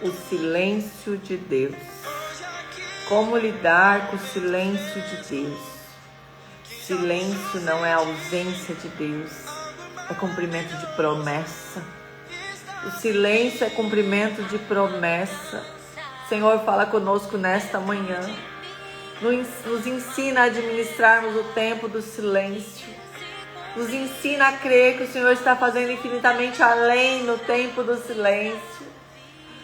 o silêncio de Deus. Como lidar com o silêncio de Deus? Silêncio não é ausência de Deus, é cumprimento de promessa. O silêncio é cumprimento de promessa. Senhor, fala conosco nesta manhã. Nos ensina a administrarmos o tempo do silêncio. Nos ensina a crer que o Senhor está fazendo infinitamente além no tempo do silêncio.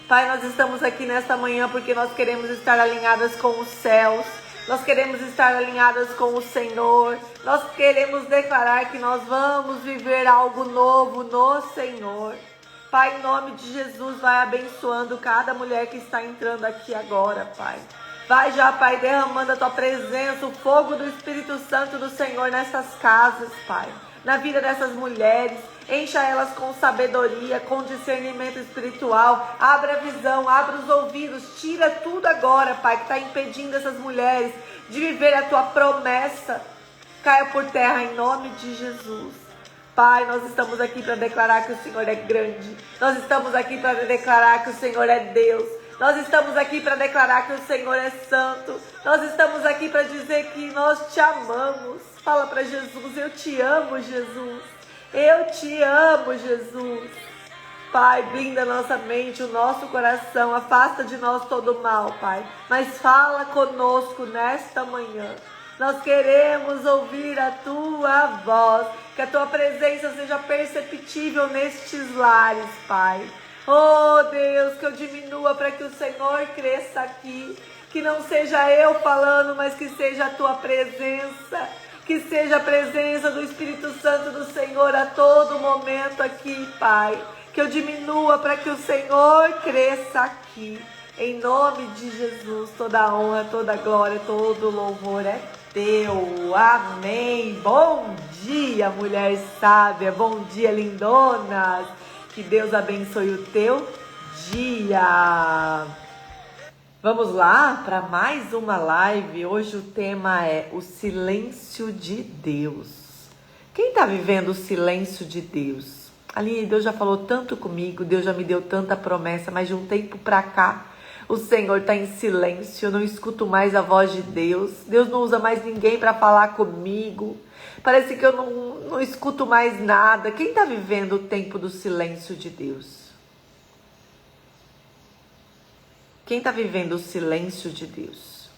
Pai, nós estamos aqui nesta manhã porque nós queremos estar alinhadas com os céus. Nós queremos estar alinhadas com o Senhor. Nós queremos declarar que nós vamos viver algo novo no Senhor. Pai, em nome de Jesus, vai abençoando cada mulher que está entrando aqui agora, Pai. Vai já, Pai, derramando a Tua presença, o fogo do Espírito Santo do Senhor nessas casas, Pai. Na vida dessas mulheres, encha elas com sabedoria, com discernimento espiritual. Abra a visão, abra os ouvidos, tira tudo agora, Pai, que está impedindo essas mulheres de viver a Tua promessa. Caia por terra em nome de Jesus. Pai, nós estamos aqui para declarar que o Senhor é grande. Nós estamos aqui para declarar que o Senhor é Deus. Nós estamos aqui para declarar que o Senhor é santo. Nós estamos aqui para dizer que nós te amamos. Fala para Jesus, eu te amo, Jesus. Eu te amo, Jesus. Pai, blinda nossa mente, o nosso coração. Afasta de nós todo o mal, Pai. Mas fala conosco nesta manhã. Nós queremos ouvir a Tua voz. Que a Tua presença seja perceptível nestes lares, Pai. Oh Deus, que eu diminua para que o Senhor cresça aqui. Que não seja eu falando, mas que seja a Tua presença. Que seja a presença do Espírito Santo do Senhor a todo momento aqui, Pai. Que eu diminua para que o Senhor cresça aqui. Em nome de Jesus, toda a honra, toda a glória, todo o louvor é Teu. Amém. Bom dia, mulher sábia. Bom dia, lindonas. Que Deus abençoe o teu dia. Vamos lá para mais uma live. Hoje o tema é o silêncio de Deus. Quem está vivendo o silêncio de Deus? Ali Deus já falou tanto comigo, Deus já me deu tanta promessa, mas de um tempo para cá o Senhor está em silêncio, eu não escuto mais a voz de Deus. Deus não usa mais ninguém para falar comigo. Parece que eu não escuto mais nada. Quem está vivendo o tempo do silêncio de Deus? Quem está vivendo o silêncio de Deus?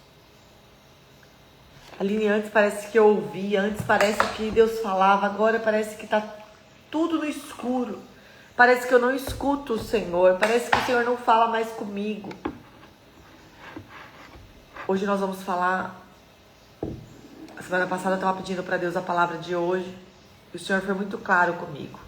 Aline, antes parece que eu ouvia, antes parece que Deus falava, agora parece que está tudo no escuro. Parece que eu não escuto o Senhor, parece que o Senhor não fala mais comigo. Hoje nós vamos falar. A semana passada eu estava pedindo para Deus a palavra de hoje. E o Senhor foi muito claro comigo.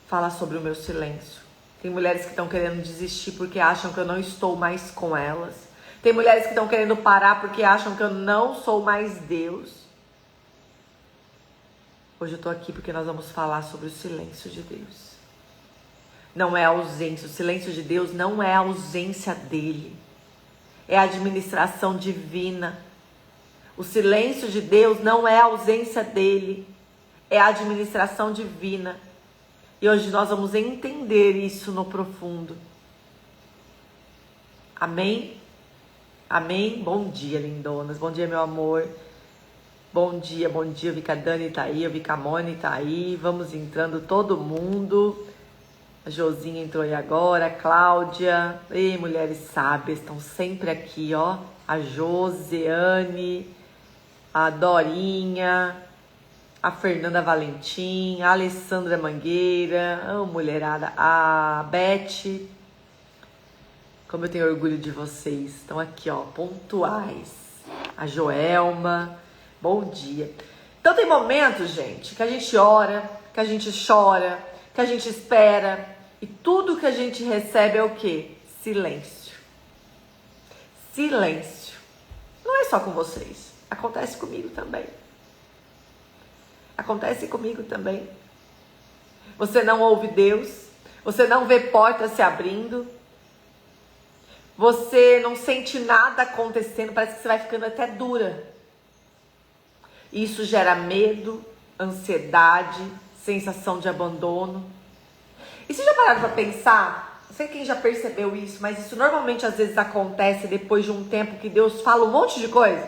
Fala sobre o meu silêncio. Tem mulheres que estão querendo desistir porque acham que eu não estou mais com elas. Tem mulheres que estão querendo parar porque acham que eu não sou mais Deus. Hoje eu estou aqui porque nós vamos falar sobre o silêncio de Deus. Não é ausência. O silêncio de Deus não é a ausência dele. É a administração divina. O silêncio de Deus não é a ausência dele. É a administração divina. E hoje nós vamos entender isso no profundo. Amém? Amém? Bom dia, lindonas. Bom dia, meu amor. Bom dia. Eu vi que a Dani tá aí, eu vi que a Moni tá aí. Vamos entrando todo mundo. A Josinha entrou aí agora, a Cláudia. Ei, mulheres sábias, estão sempre aqui, ó. A Josiane, a Dorinha, a Fernanda Valentim, a Alessandra Mangueira, a mulherada, a Beth. Como eu tenho orgulho de vocês. Estão aqui, ó, pontuais. A Joelma. Bom dia. Então tem momentos, gente, que a gente ora, que a gente chora, que a gente espera. E tudo que a gente recebe é o quê? Silêncio. Silêncio. Não é só com vocês. Acontece comigo também. Acontece comigo também. Você não ouve Deus. Você não vê portas se abrindo. Você não sente nada acontecendo. Parece que você vai ficando até dura. Isso gera medo, ansiedade, sensação de abandono. E vocês já pararam para pensar? sei quem já percebeu isso, mas isso normalmente às vezes acontece depois de um tempo que Deus fala um monte de coisa.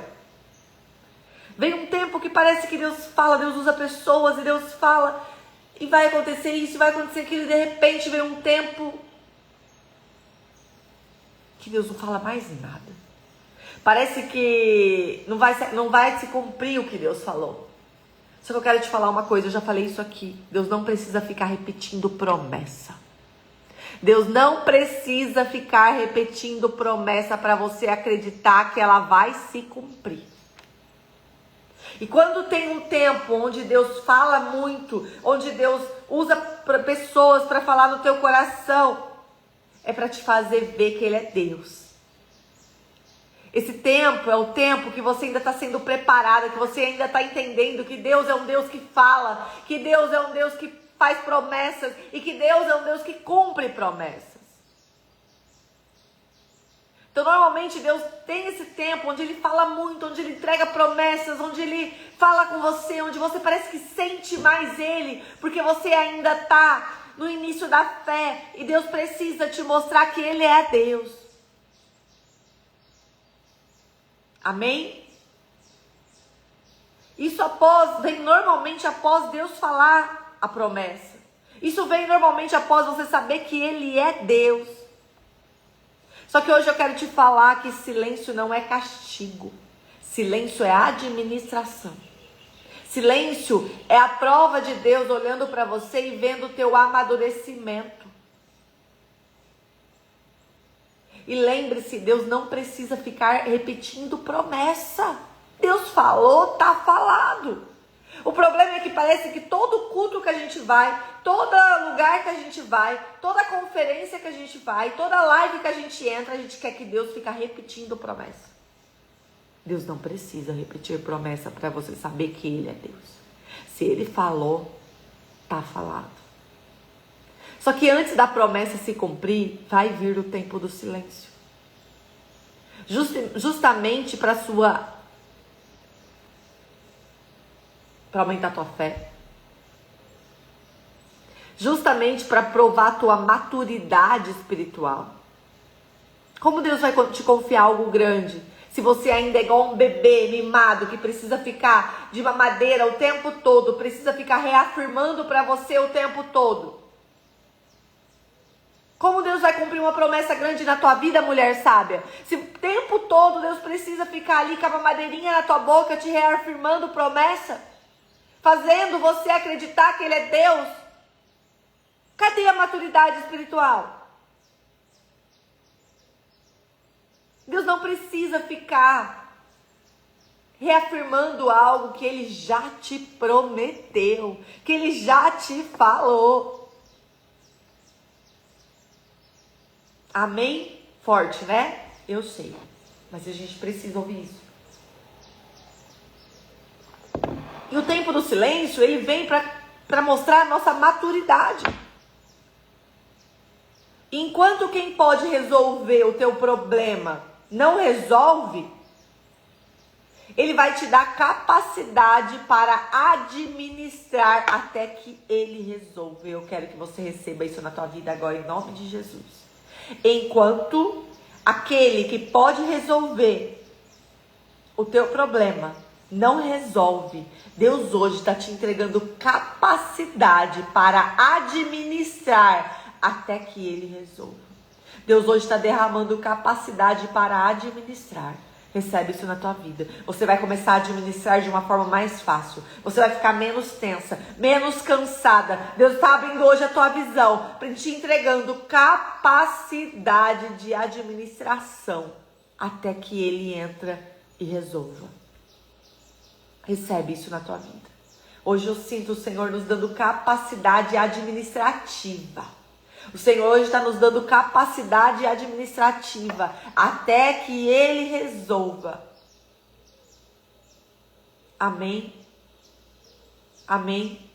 Vem um tempo que parece que Deus fala, Deus usa pessoas e Deus fala, e vai acontecer isso, vai acontecer aquilo, e de repente vem um tempo que Deus não fala mais nada. Parece que não vai se cumprir o que Deus falou. Só que eu quero te falar uma coisa, eu já falei isso aqui. Deus não precisa ficar repetindo promessa. Deus não precisa ficar repetindo promessa para você acreditar que ela vai se cumprir. E quando tem um tempo onde Deus fala muito, onde Deus usa pessoas para falar no teu coração, é para te fazer ver que Ele é Deus. Esse tempo é o tempo que você ainda está sendo preparada, que você ainda está entendendo que Deus é um Deus que fala, que Deus é um Deus que faz promessas e que Deus é um Deus que cumpre promessas. Então, normalmente, Deus tem esse tempo onde Ele fala muito, onde Ele entrega promessas, onde Ele fala com você, onde você parece que sente mais Ele, porque você ainda está no início da fé e Deus precisa te mostrar que Ele é Deus. Amém? Isso vem normalmente após Deus falar a promessa. Isso vem normalmente após você saber que Ele é Deus. Só que hoje eu quero te falar que silêncio não é castigo. Silêncio é administração. Silêncio é a prova de Deus olhando para você e vendo o teu amadurecimento. E lembre-se, Deus não precisa ficar repetindo promessa. Deus falou, tá falado. O problema é que parece que todo culto que a gente vai, todo lugar que a gente vai, toda conferência que a gente vai, toda live que a gente entra, a gente quer que Deus fique repetindo promessa. Deus não precisa repetir promessa para você saber que Ele é Deus. Se Ele falou, tá falado. Só que antes da promessa se cumprir, vai vir o tempo do silêncio. Justamente para aumentar a tua fé. Justamente para provar a tua maturidade espiritual. Como Deus vai te confiar algo grande? Se você ainda é igual um bebê mimado que precisa ficar de mamadeira o tempo todo, precisa ficar reafirmando para você o tempo todo. Como Deus vai cumprir uma promessa grande na tua vida, mulher sábia? Se o tempo todo Deus precisa ficar ali com a mamadeirinha na tua boca, te reafirmando promessa, fazendo você acreditar que Ele é Deus, cadê a maturidade espiritual? Deus não precisa ficar reafirmando algo que Ele já te prometeu, que Ele já te falou. Amém? Forte, né? Eu sei. Mas a gente precisa ouvir isso. E o tempo do silêncio, ele vem para mostrar a nossa maturidade. Enquanto quem pode resolver o teu problema não resolve, Ele vai te dar capacidade para administrar até que Ele resolva. Eu quero que você receba isso na tua vida agora, em nome de Jesus. Enquanto aquele que pode resolver o teu problema não resolve, Deus hoje está te entregando capacidade para administrar até que Ele resolva. Deus hoje está derramando capacidade para administrar. Recebe isso na tua vida. Você vai começar a administrar de uma forma mais fácil. Você vai ficar menos tensa, menos cansada. Deus está abrindo hoje a tua visão, te entregando capacidade de administração até que Ele entra e resolva. Recebe isso na tua vida. Hoje eu sinto o Senhor nos dando capacidade administrativa. O Senhor hoje está nos dando capacidade administrativa até que Ele resolva. Amém? Amém?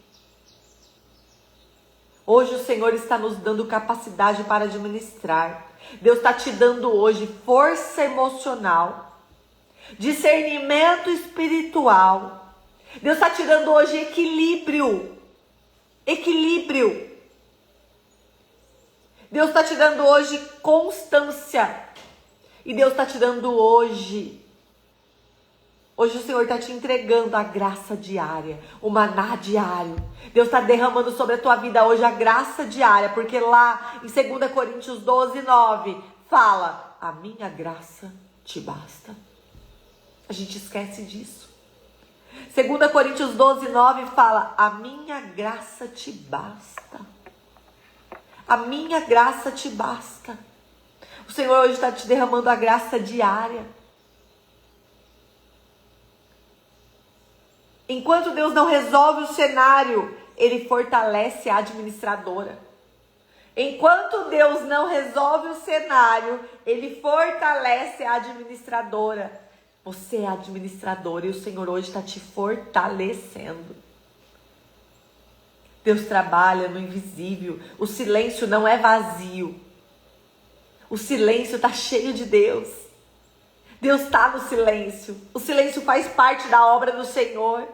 Hoje o Senhor está nos dando capacidade para administrar. Deus está te dando hoje força emocional, discernimento espiritual. Deus está te dando hoje equilíbrio. Equilíbrio. Deus está te dando hoje constância. E Deus está te dando hoje. Hoje o Senhor está te entregando a graça diária, o maná diário. Deus está derramando sobre a tua vida hoje a graça diária, porque lá em 2 Coríntios 12, 9, fala, a minha graça te basta. A gente esquece disso. 2 Coríntios 12, 9 fala, a minha graça te basta. A minha graça te basta. O Senhor hoje está te derramando a graça diária. Enquanto Deus não resolve o cenário, Ele fortalece a administradora. Enquanto Deus não resolve o cenário, Ele fortalece a administradora. Você é administradora e o Senhor hoje está te fortalecendo. Deus trabalha no invisível. O silêncio não é vazio. O silêncio está cheio de Deus. Deus está no silêncio. O silêncio faz parte da obra do Senhor.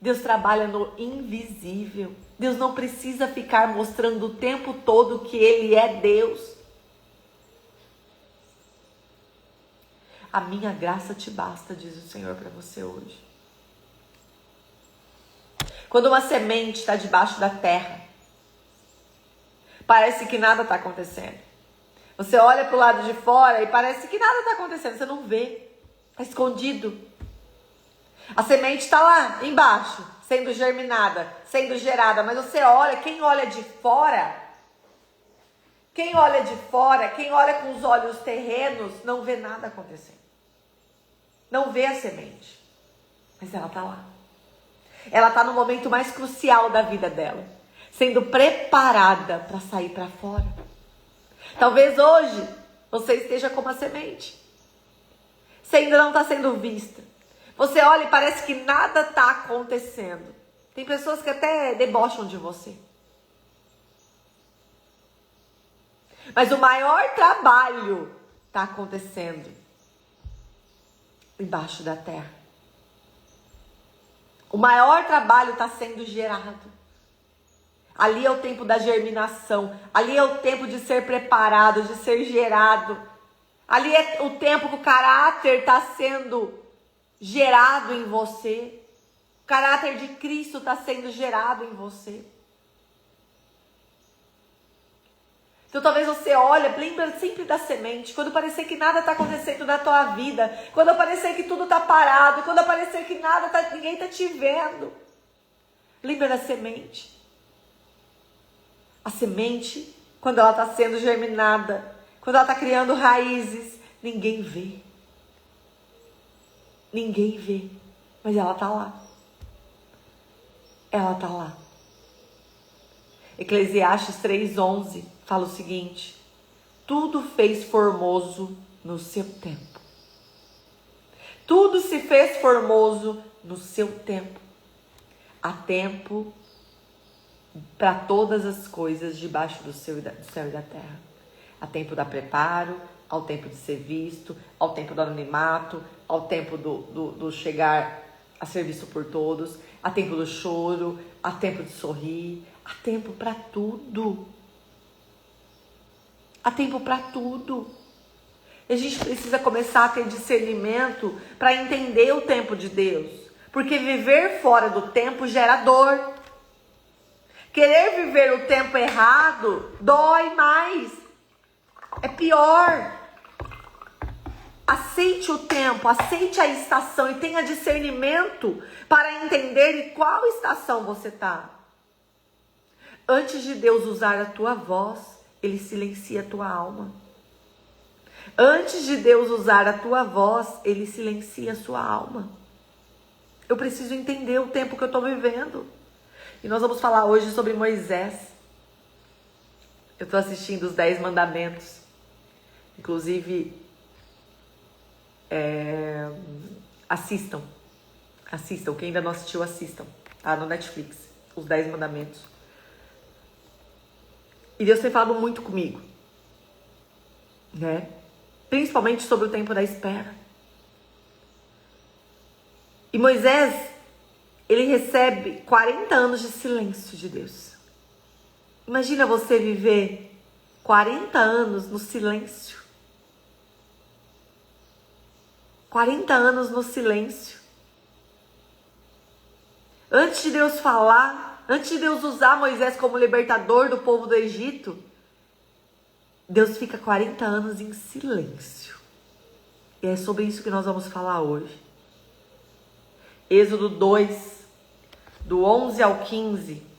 Deus trabalha no invisível. Deus não precisa ficar mostrando o tempo todo que Ele é Deus. A minha graça te basta, diz o Senhor para você hoje. Quando uma semente está debaixo da terra, parece que nada está acontecendo. Você olha para o lado de fora e parece que nada está acontecendo. Você não vê. Está escondido. A semente está lá embaixo, sendo germinada, sendo gerada. Mas você olha, quem olha de fora, quem olha com os olhos terrenos, não vê nada acontecendo. Não vê a semente. Mas ela está lá. Ela está no momento mais crucial da vida dela, sendo preparada para sair para fora. Talvez hoje você esteja como a semente. Você ainda não está sendo vista. Você olha e parece que nada está acontecendo. Tem pessoas que até debocham de você. Mas o maior trabalho está acontecendo embaixo da terra. O maior trabalho está sendo gerado. Ali é o tempo da germinação. Ali é o tempo de ser preparado, de ser gerado. Ali é o tempo que o caráter está sendo gerado em você. O caráter de Cristo está sendo gerado em você. Então talvez você olhe, lembra sempre da semente. Quando parecer que nada está acontecendo na tua vida. Quando parecer que tudo está parado. Quando parecer que ninguém está te vendo. Lembra da semente. A semente, quando ela está sendo germinada, quando ela está criando raízes, ninguém vê. Ninguém vê. Mas ela está lá. Ela está lá. Eclesiastes 3:11 fala o seguinte: tudo fez formoso no seu tempo. Tudo se fez formoso no seu tempo. Há tempo para todas as coisas debaixo do céu e da terra. Há tempo da preparo, ao tempo de ser visto, ao tempo do anonimato, ao tempo do chegar a ser visto por todos, há tempo do choro, há tempo de sorrir, há tempo para tudo. Há tempo para tudo. E a gente precisa começar a ter discernimento para entender o tempo de Deus. Porque viver fora do tempo gera dor. Querer viver o tempo errado dói mais. É pior. Aceite o tempo, aceite a estação e tenha discernimento para entender em qual estação você está. Antes de Deus usar a tua voz, Ele silencia a tua alma. Antes de Deus usar a tua voz, Ele silencia a sua alma. Eu preciso entender o tempo que eu estou vivendo. E nós vamos falar hoje sobre Moisés. Eu estou assistindo os 10 mandamentos. Inclusive, assistam. Quem ainda não assistiu, assistam. Tá no Netflix, os 10 mandamentos. E Deus tem falado muito comigo, né? Principalmente sobre o tempo da espera. E Moisés, ele recebe 40 anos de silêncio de Deus. Imagina você viver 40 anos no silêncio. 40 anos no silêncio. Antes de Deus falar, antes de Deus usar Moisés como libertador do povo do Egito, Deus fica 40 anos em silêncio. E é sobre isso que nós vamos falar hoje. Êxodo 2, do 11 ao 15.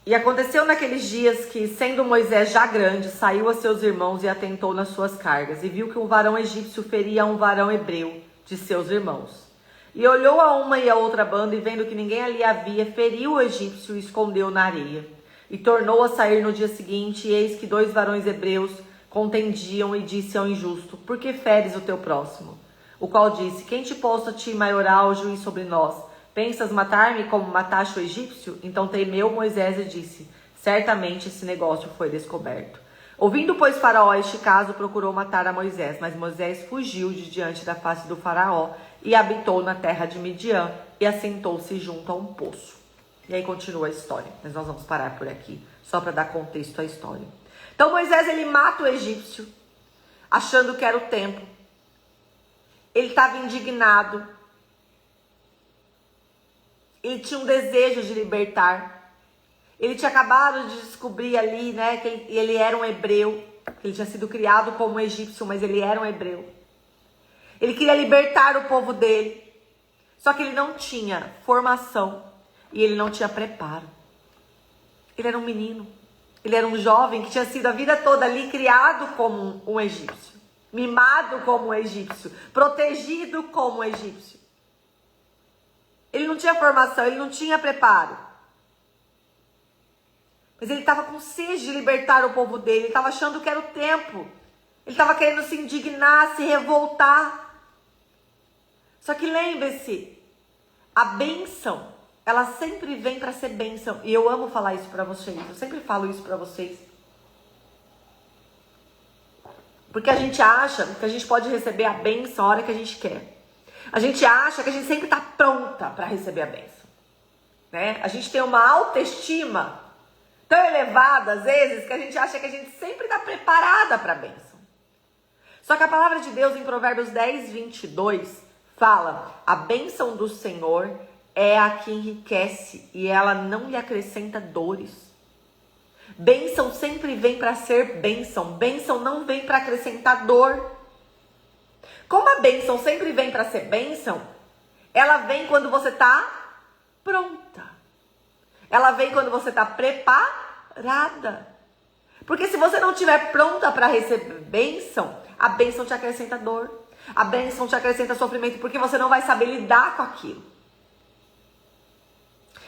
E aconteceu naqueles dias que, sendo Moisés já grande, saiu a seus irmãos e atentou nas suas cargas, e viu que um varão egípcio feria um varão hebreu de seus irmãos. E olhou a uma e a outra banda, e vendo que ninguém ali havia, feriu o egípcio e escondeu na areia. E tornou a sair no dia seguinte, e eis que 2 varões hebreus contendiam, e disse ao injusto: por que feres o teu próximo? O qual disse: quem te posta ti maioral juiz sobre nós? Pensas matar-me como mataste o egípcio? Então temeu Moisés e disse: certamente esse negócio foi descoberto. Ouvindo, pois, Faraó este caso, procurou matar a Moisés. Mas Moisés fugiu de diante da face do Faraó e habitou na terra de Midian e assentou-se junto a um poço. E aí continua a história, mas nós vamos parar por aqui, só para dar contexto à história. Então Moisés, ele mata o egípcio, achando que era o tempo. Ele estava indignado. Ele tinha um desejo de libertar. Ele tinha acabado de descobrir ali, né, que ele era um hebreu. Ele tinha sido criado como egípcio, mas ele era um hebreu. Ele queria libertar o povo dele. Só que ele não tinha formação e ele não tinha preparo. Ele era um menino. Ele era um jovem que tinha sido a vida toda ali criado como um egípcio. Mimado como um egípcio. Protegido como um egípcio. Ele não tinha formação, ele não tinha preparo. Mas ele estava com sede de libertar o povo dele. Ele estava achando que era o tempo. Ele estava querendo se indignar, se revoltar. Só que lembre-se, a bênção, ela sempre vem para ser bênção. E eu amo falar isso para vocês. Eu sempre falo isso para vocês. Porque a gente acha que a gente pode receber a bênção a hora que a gente quer. A gente acha que a gente sempre está pronta para receber a bênção, né? A gente tem uma autoestima tão elevada, às vezes, que a gente acha que a gente sempre está preparada para a bênção. Só que a palavra de Deus, em Provérbios 10, 22, fala: a bênção do Senhor é a que enriquece e ela não lhe acrescenta dores. Bênção sempre vem para ser bênção. Bênção não vem para acrescentar dor. Como a bênção sempre vem para ser bênção, ela vem quando você está pronta. Ela vem quando você está preparada. Porque se você não estiver pronta para receber bênção, a bênção te acrescenta dor. A bênção te acrescenta sofrimento, porque você não vai saber lidar com aquilo.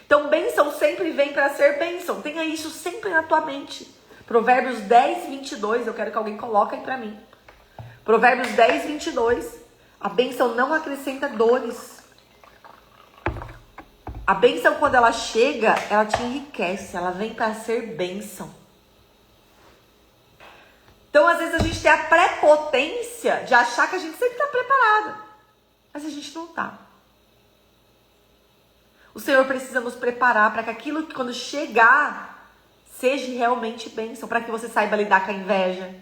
Então, bênção sempre vem para ser bênção. Tenha isso sempre na tua mente. Provérbios 10, 22, eu quero que alguém coloque aí para mim. Provérbios 10, 22. A bênção não acrescenta dores. A bênção, quando ela chega, ela te enriquece. Ela vem para ser bênção. Então, às vezes, a gente tem a prepotência de achar que a gente sempre está preparada. Mas a gente não está. O Senhor precisa nos preparar para que aquilo que, quando chegar, seja realmente bênção. Para que você saiba lidar com a inveja.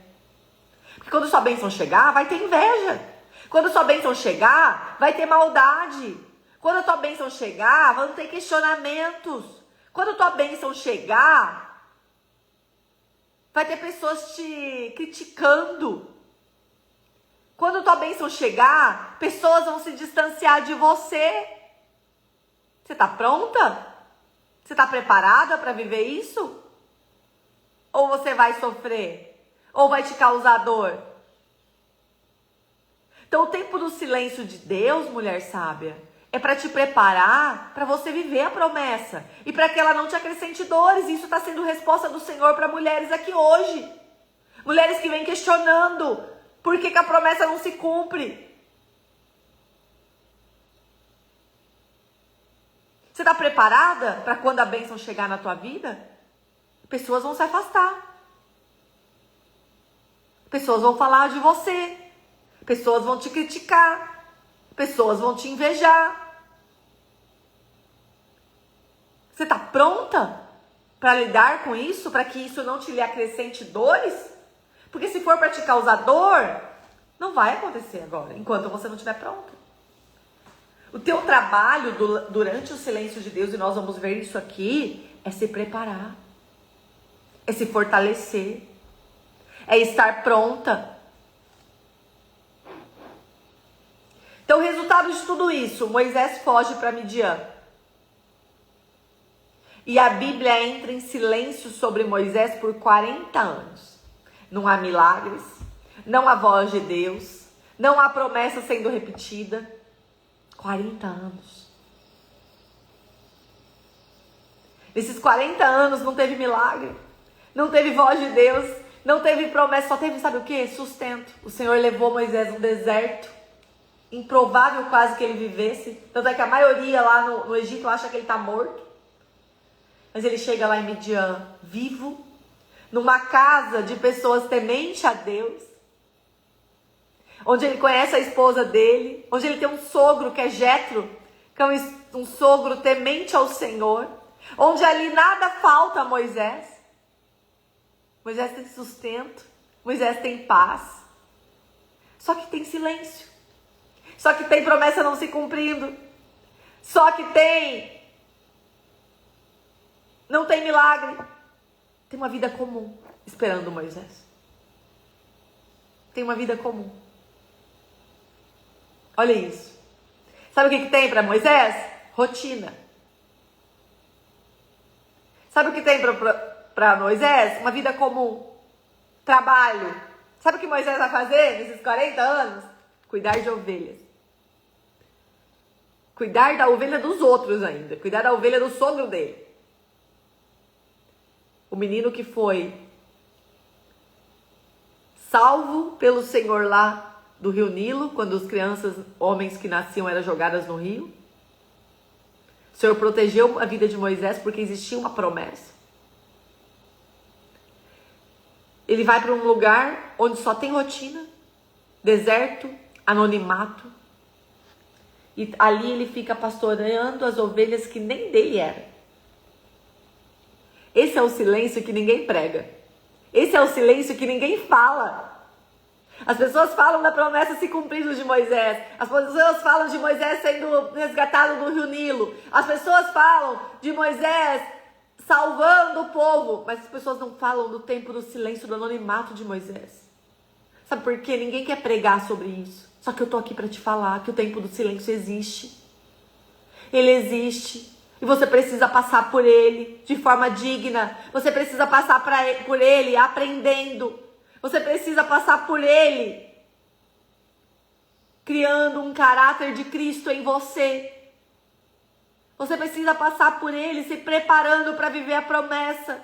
Porque quando sua bênção chegar, vai ter inveja. Quando sua bênção chegar, vai ter maldade. Quando a tua bênção chegar, vão ter questionamentos. Quando a tua bênção chegar, vai ter pessoas te criticando. Quando a tua bênção chegar, pessoas vão se distanciar de você. Você está pronta? Você está preparada para viver isso? Ou você vai sofrer? Ou vai te causar dor? Então, o tempo do silêncio de Deus, mulher sábia, é para te preparar para você viver a promessa. E para que ela não te acrescente dores. Isso está sendo resposta do Senhor para mulheres aqui hoje. Mulheres que vêm questionando por que a promessa não se cumpre. Você está preparada para quando a bênção chegar na tua vida? Pessoas vão se afastar. Pessoas vão falar de você. Pessoas vão te criticar. Pessoas vão te invejar. Você está pronta para lidar com isso, para que isso não te lhe acrescente dores? Porque se for para te causar dor, não vai acontecer agora, enquanto você não estiver pronta. O teu trabalho durante o silêncio de Deus, e nós vamos ver isso aqui, é se preparar, é se fortalecer, é estar pronta. Então, o resultado de tudo isso, Moisés foge para Midian. E a Bíblia entra em silêncio sobre Moisés por 40 anos. Não há milagres, não há voz de Deus, não há promessa sendo repetida. 40 anos. Nesses 40 anos não teve milagre, não teve voz de Deus, não teve promessa, só teve, sabe o que? Sustento. O Senhor levou Moisés no deserto, improvável quase que ele vivesse. Tanto é que a maioria lá no Egito acha que ele está morto. Mas ele chega lá em Midian, vivo, numa casa de pessoas tementes a Deus, onde ele conhece a esposa dele, onde ele tem um sogro que é Jetro, que é um sogro temente ao Senhor, onde ali nada falta a Moisés. Moisés tem sustento, Moisés tem paz, só que tem silêncio, só que tem promessa não se cumprindo, só que não tem milagre, tem uma vida comum esperando Moisés. Tem uma vida comum. Olha isso. Sabe o que tem para Moisés? Rotina. Sabe o que tem para Moisés? Uma vida comum. Trabalho. Sabe o que Moisés vai fazer nesses 40 anos? Cuidar de ovelhas. Cuidar da ovelha dos outros ainda. Cuidar da ovelha do sogro dele. O menino que foi salvo pelo Senhor lá do Rio Nilo, quando as crianças, homens que nasciam, eram jogadas no rio. O Senhor protegeu a vida de Moisés porque existia uma promessa. Ele vai para um lugar onde só tem rotina, deserto, anonimato. E ali ele fica pastoreando as ovelhas que nem dele eram. Esse é o silêncio que ninguém prega. Esse é o silêncio que ninguém fala. As pessoas falam da promessa se cumprindo de Moisés. As pessoas falam de Moisés sendo resgatado do Rio Nilo. As pessoas falam de Moisés salvando o povo. Mas as pessoas não falam do tempo do silêncio, do anonimato de Moisés. Sabe por quê? Ninguém quer pregar sobre isso. Só que eu tô aqui para te falar que o tempo do silêncio existe. Ele existe. E você precisa passar por ele de forma digna. Você precisa passar por ele aprendendo. Você precisa passar por ele criando um caráter de Cristo em você. Você precisa passar por ele se preparando para viver a promessa.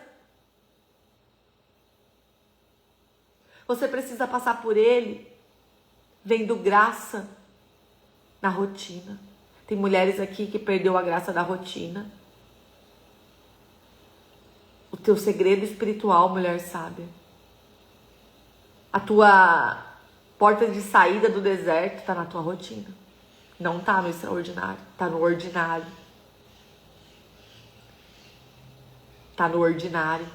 Você precisa passar por ele vendo graça na rotina. Tem mulheres aqui que perdeu a graça da rotina. O teu segredo espiritual, mulher sábia. A tua porta de saída do deserto está na tua rotina. Não está no extraordinário, está no ordinário. Está no ordinário.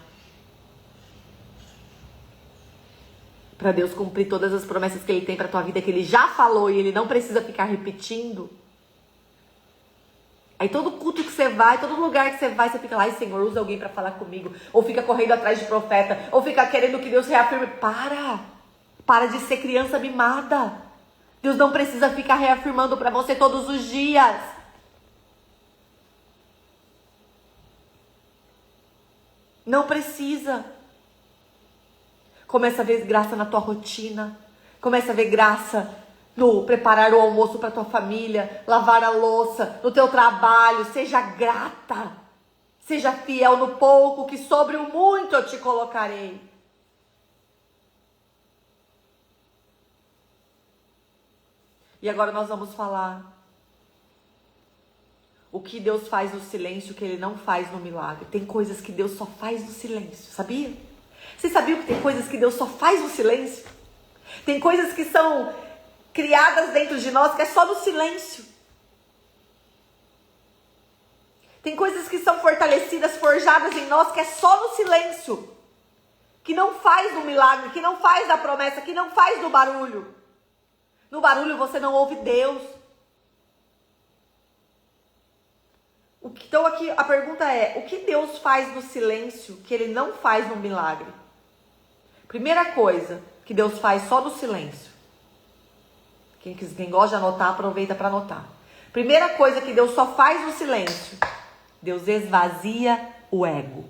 Para Deus cumprir todas as promessas que Ele tem para tua vida, que Ele já falou e Ele não precisa ficar repetindo. Aí todo culto que você vai, todo lugar que você vai, você fica lá, ai Senhor, usa alguém para falar comigo. Ou fica correndo atrás de profeta. Ou fica querendo que Deus reafirme. Para de ser criança mimada. Deus não precisa ficar reafirmando para você todos os dias. Não precisa. Começa a ver graça na tua rotina. Começa a ver graça no preparar o almoço para tua família, lavar a louça, no teu trabalho. Seja grata. Seja fiel no pouco, que sobre o muito eu te colocarei. E agora nós vamos falar o que Deus faz no silêncio que Ele não faz no milagre. Tem coisas que Deus só faz no silêncio, sabia? Você sabia que tem coisas que Deus só faz no silêncio? Tem coisas que são criadas dentro de nós que é só no silêncio. Tem coisas que são fortalecidas, forjadas em nós, que é só no silêncio. Que não faz do milagre, que não faz da promessa, que não faz do barulho. No barulho você não ouve Deus. Então aqui a pergunta é, o que Deus faz no silêncio que Ele não faz no milagre? Primeira coisa que Deus faz só no silêncio. Quem gosta de anotar, aproveita para anotar. Primeira coisa que Deus só faz no silêncio. Deus esvazia o ego.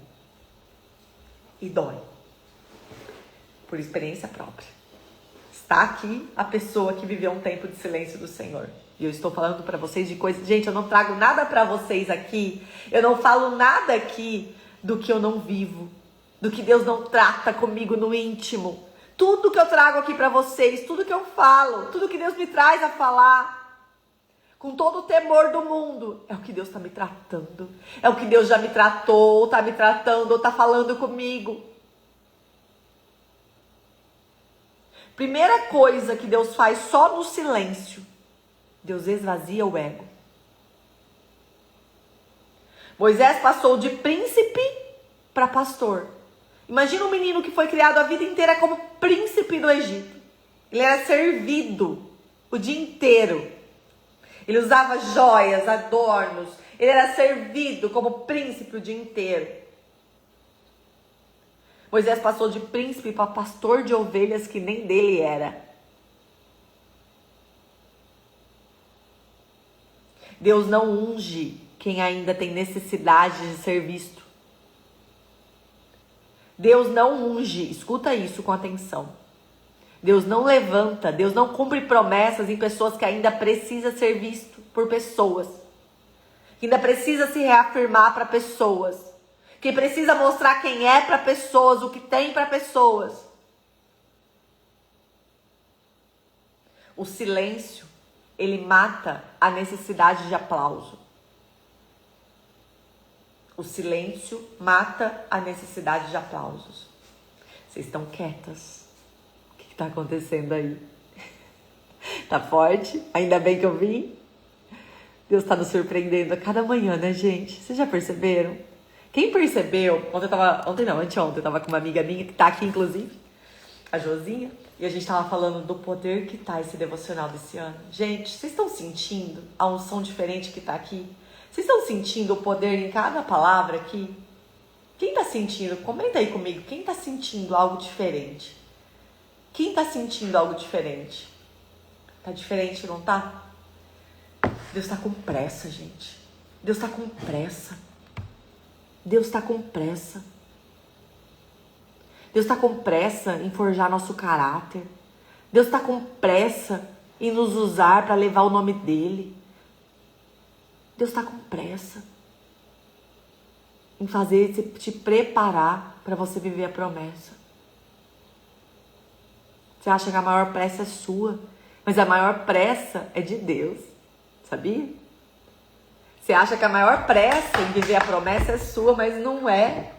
E dói. Por experiência própria. Está aqui a pessoa que viveu um tempo de silêncio do Senhor. E eu estou falando para vocês de coisas... Gente, eu não trago nada para vocês aqui. Eu não falo nada aqui do que eu não vivo. Do que Deus não trata comigo no íntimo. Tudo que eu trago aqui para vocês, tudo que eu falo, tudo que Deus me traz a falar, com todo o temor do mundo, é o que Deus está me tratando. É o que Deus já me tratou, ou está me tratando, ou está falando comigo. Primeira coisa que Deus faz só no silêncio, Deus esvazia o ego. Moisés passou de príncipe para pastor. Imagina um menino que foi criado a vida inteira como príncipe do Egito. Ele era servido o dia inteiro. Ele usava joias, adornos. Ele era servido como príncipe o dia inteiro. Moisés passou de príncipe para pastor de ovelhas que nem dele era. Deus não unge quem ainda tem necessidade de ser visto. Deus não unge, escuta isso com atenção. Deus não levanta, Deus não cumpre promessas em pessoas que ainda precisa ser visto por pessoas. Que ainda precisa se reafirmar para pessoas. Que precisa mostrar quem é para pessoas, o que tem para pessoas. O silêncio, ele mata a necessidade de aplauso. O silêncio mata a necessidade de aplausos. Vocês estão quietas. O que está acontecendo aí? Tá forte? Ainda bem que eu vim. Deus está nos surpreendendo a cada manhã, né, gente? Vocês já perceberam? Quem percebeu... Anteontem eu tava com uma amiga minha, que tá aqui, inclusive, a Josinha, e a gente tava falando do poder que tá esse devocional desse ano. Gente, vocês estão sentindo a unção diferente que tá aqui? Vocês estão sentindo o poder em cada palavra aqui? Quem tá sentindo? Comenta aí comigo. Quem tá sentindo algo diferente? Quem tá sentindo algo diferente? Tá diferente, não tá? Deus tá com pressa, gente. Deus tá com pressa. Deus tá com pressa. Deus tá com pressa em forjar nosso caráter. Deus tá com pressa em nos usar para levar o nome dele. Deus está com pressa em fazer, te preparar para você viver a promessa. Você acha que a maior pressa é sua, mas a maior pressa é de Deus, sabia? Você acha que a maior pressa em viver a promessa é sua, mas não é.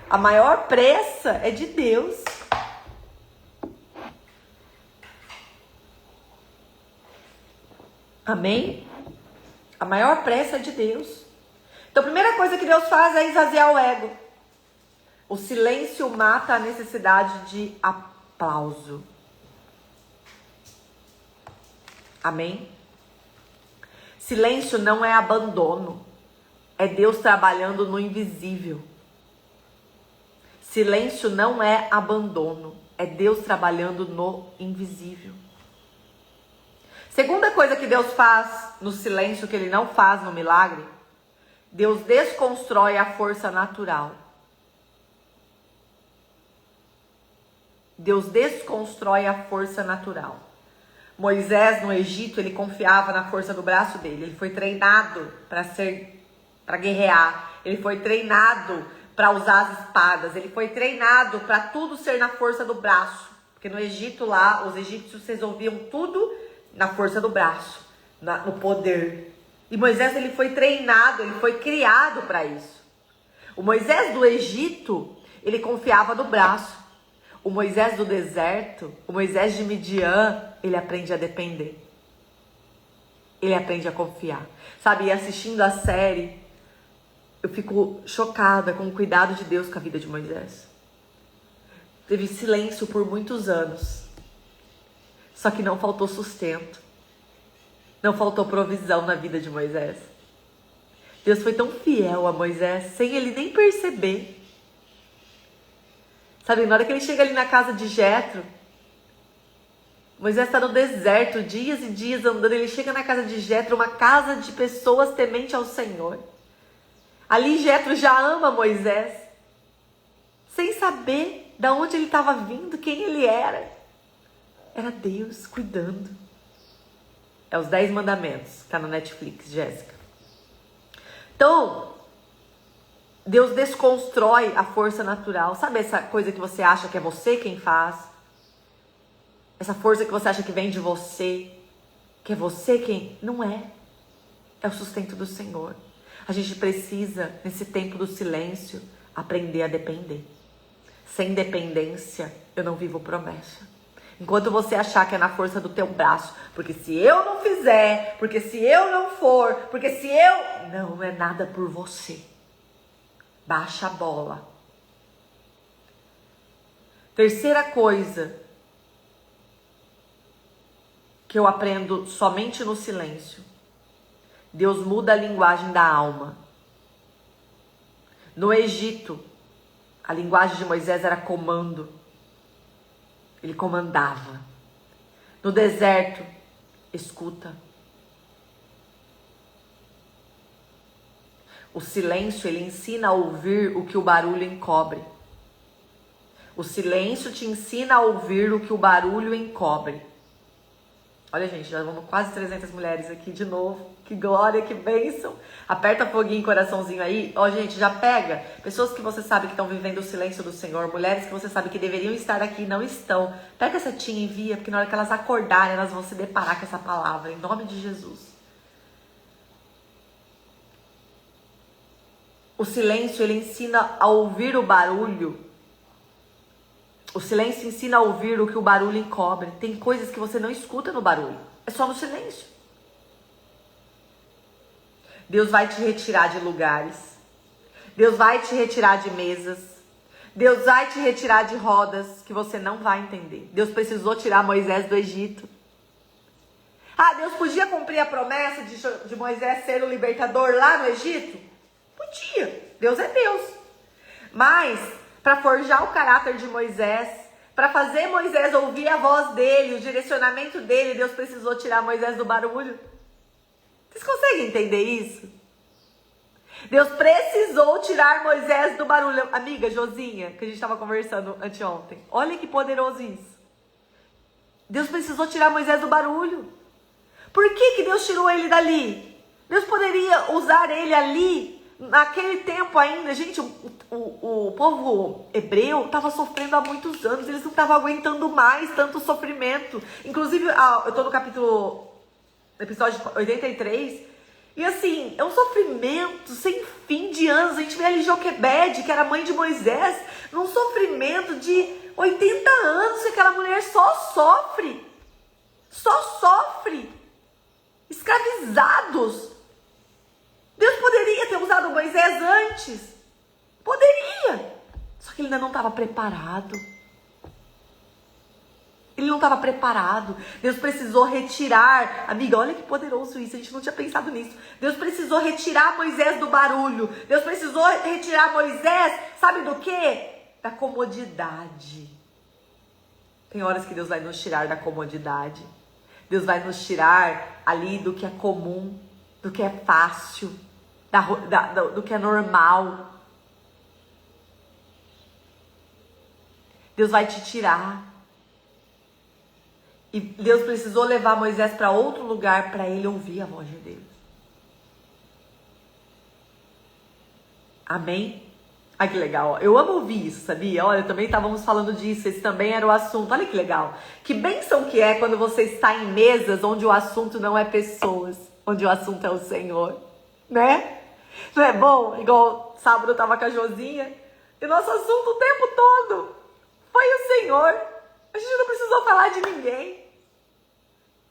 A maior pressa é de Deus. Amém? A maior pressa é de Deus. Então a primeira coisa que Deus faz é esvaziar o ego. O silêncio mata a necessidade de aplauso. Amém? Silêncio não é abandono. É Deus trabalhando no invisível. Silêncio não é abandono. É Deus trabalhando no invisível. Segunda coisa que Deus faz no silêncio que Ele não faz no milagre, Deus desconstrói a força natural. Deus desconstrói a força natural. Moisés no Egito, ele confiava na força do braço dele. Ele foi treinado para guerrear. Ele foi treinado para usar as espadas. Ele foi treinado para tudo ser na força do braço. Porque no Egito lá, os egípcios resolviam tudo na força do braço, no poder. E Moisés, ele foi treinado, ele foi criado para isso. O Moisés do Egito, ele confiava no braço. O Moisés do deserto, o Moisés de Midian, ele aprende a depender. Ele aprende a confiar. Sabe, assistindo a série eu fico chocada com o cuidado de Deus com a vida de Moisés. Teve silêncio por muitos anos. Só que não faltou sustento. Não faltou provisão na vida de Moisés. Deus foi tão fiel a Moisés, sem ele nem perceber. Sabe, na hora que ele chega ali na casa de Jetro, Moisés está no deserto, dias e dias andando, ele chega na casa de Jetro, uma casa de pessoas temente ao Senhor. Ali Jetro já ama Moisés, sem saber de onde ele estava vindo, quem ele era. Era Deus cuidando. É os 10 mandamentos, tá no Netflix, Jéssica. Então, Deus desconstrói a força natural. Sabe essa coisa que você acha que é você quem faz? Essa força que você acha que vem de você, que é você quem... Não é. É o sustento do Senhor. A gente precisa, nesse tempo do silêncio, aprender a depender. Sem dependência, eu não vivo promessa. Enquanto você achar que é na força do teu braço, porque se eu não fizer, porque se eu não for, porque se eu... Não é nada por você. Baixa a bola. Terceira coisa que eu aprendo somente no silêncio. Deus muda a linguagem da alma. No Egito, a linguagem de Moisés era comando. Ele comandava. No deserto, escuta. O silêncio, ele ensina a ouvir o que o barulho encobre. O silêncio te ensina a ouvir o que o barulho encobre. Olha, gente, já vamos quase 300 mulheres aqui de novo. Que glória, que bênção. Aperta foguinho, coraçãozinho aí. Ó, gente, já pega. Pessoas que você sabe que estão vivendo o silêncio do Senhor. Mulheres que você sabe que deveriam estar aqui e não estão. Pega essa setinha e envia, porque na hora que elas acordarem, elas vão se deparar com essa palavra. Em nome de Jesus. O silêncio, ele ensina a ouvir o barulho. O silêncio ensina a ouvir o que o barulho encobre. Tem coisas que você não escuta no barulho. É só no silêncio. Deus vai te retirar de lugares. Deus vai te retirar de mesas. Deus vai te retirar de rodas que você não vai entender. Deus precisou tirar Moisés do Egito. Ah, Deus podia cumprir a promessa de Moisés ser o libertador lá no Egito? Podia. Deus é Deus. Mas, para forjar o caráter de Moisés, para fazer Moisés ouvir a voz dele, o direcionamento dele, Deus precisou tirar Moisés do barulho. Vocês conseguem entender isso? Deus precisou tirar Moisés do barulho. Amiga Josinha, que a gente estava conversando anteontem. Olha que poderoso isso. Deus precisou tirar Moisés do barulho. Por que Deus tirou ele dali? Deus poderia usar ele ali, naquele tempo ainda. Gente, o povo hebreu estava sofrendo há muitos anos. Eles não estavam aguentando mais tanto sofrimento. Inclusive, eu estou no episódio 83. E assim, é um sofrimento sem fim de anos. A gente vê ali Joquebede, que era mãe de Moisés, num sofrimento de 80 anos, que aquela mulher só sofre. Só sofre. Escravizados. Deus poderia ter usado Moisés antes. Poderia. Só que ele ainda não estava preparado. Ele não estava preparado. Deus precisou retirar. Amiga, olha que poderoso isso. A gente não tinha pensado nisso. Deus precisou retirar Moisés do barulho. Deus precisou retirar Moisés, sabe do quê? Da comodidade. Tem horas que Deus vai nos tirar da comodidade. Deus vai nos tirar ali do que é comum, do que é fácil, do que é normal. Deus vai te tirar. E Deus precisou levar Moisés para outro lugar para ele ouvir a voz de Deus. Amém? Ai, que legal. Eu amo ouvir isso, sabia? Olha, também estávamos falando disso. Esse também era o assunto. Olha que legal. Que bênção que é quando você está em mesas onde o assunto não é pessoas, onde o assunto é o Senhor. Né? Não é bom? Igual sábado eu estava com a Josinha e nosso assunto o tempo todo foi o Senhor. A gente não precisou falar de ninguém.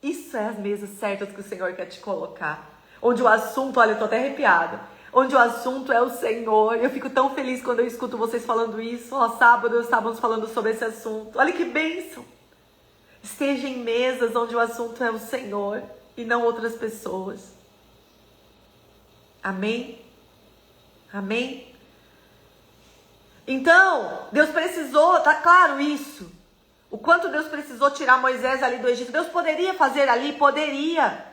Isso é as mesas certas que o Senhor quer te colocar. Onde o assunto, olha, eu tô até arrepiada. onde o assunto é o Senhor. Eu fico tão feliz quando eu escuto vocês falando isso. Ó, sábado estávamos falando sobre esse assunto. Olha que bênção. Esteja em mesas onde o assunto é o Senhor e não outras pessoas. Amém? Amém? Então, Deus precisou, tá claro isso. O quanto Deus precisou tirar Moisés ali do Egito. Deus poderia fazer ali? Poderia.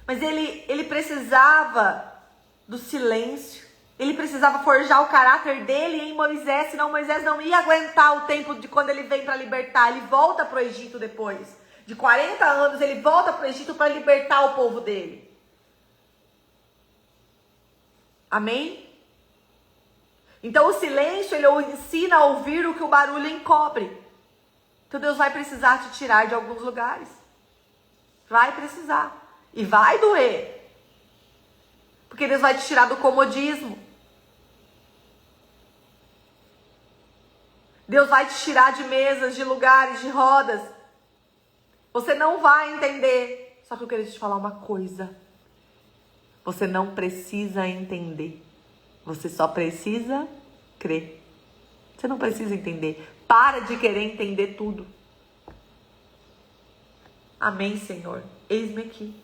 Mas ele precisava do silêncio. Ele precisava forjar o caráter dele em Moisés, senão Moisés não ia aguentar o tempo de quando ele vem para libertar. Ele volta para o Egito depois. De 40 anos, ele volta para o Egito para libertar o povo dele. Amém? Então o silêncio, ele ensina a ouvir o que o barulho encobre. Então Deus vai precisar te tirar de alguns lugares. Vai precisar. E vai doer. Porque Deus vai te tirar do comodismo. Deus vai te tirar de mesas, de lugares, de rodas. Você não vai entender. Só que eu queria te falar uma coisa. Você não precisa entender. Você só precisa crer. Você não precisa entender. Para de querer entender tudo. Amém, Senhor. Eis-me aqui.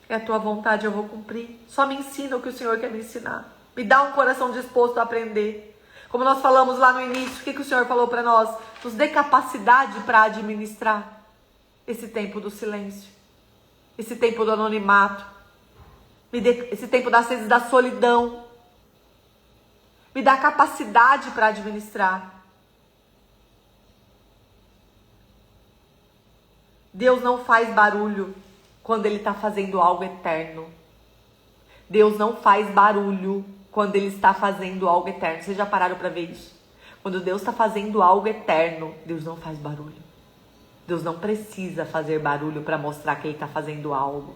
É a tua vontade, eu vou cumprir. Só me ensina o que o Senhor quer me ensinar. Me dá um coração disposto a aprender. Como nós falamos lá no início, o que o Senhor falou para nós? Nos dê capacidade para administrar esse tempo do silêncio. Esse tempo do anonimato. Me dê esse tempo das vezes da solidão. Me dá capacidade para administrar. Deus não faz barulho quando Ele está fazendo algo eterno. Deus não faz barulho quando Ele está fazendo algo eterno. Vocês já pararam para ver isso? Quando Deus está fazendo algo eterno, Deus não faz barulho. Deus não precisa fazer barulho para mostrar que Ele está fazendo algo.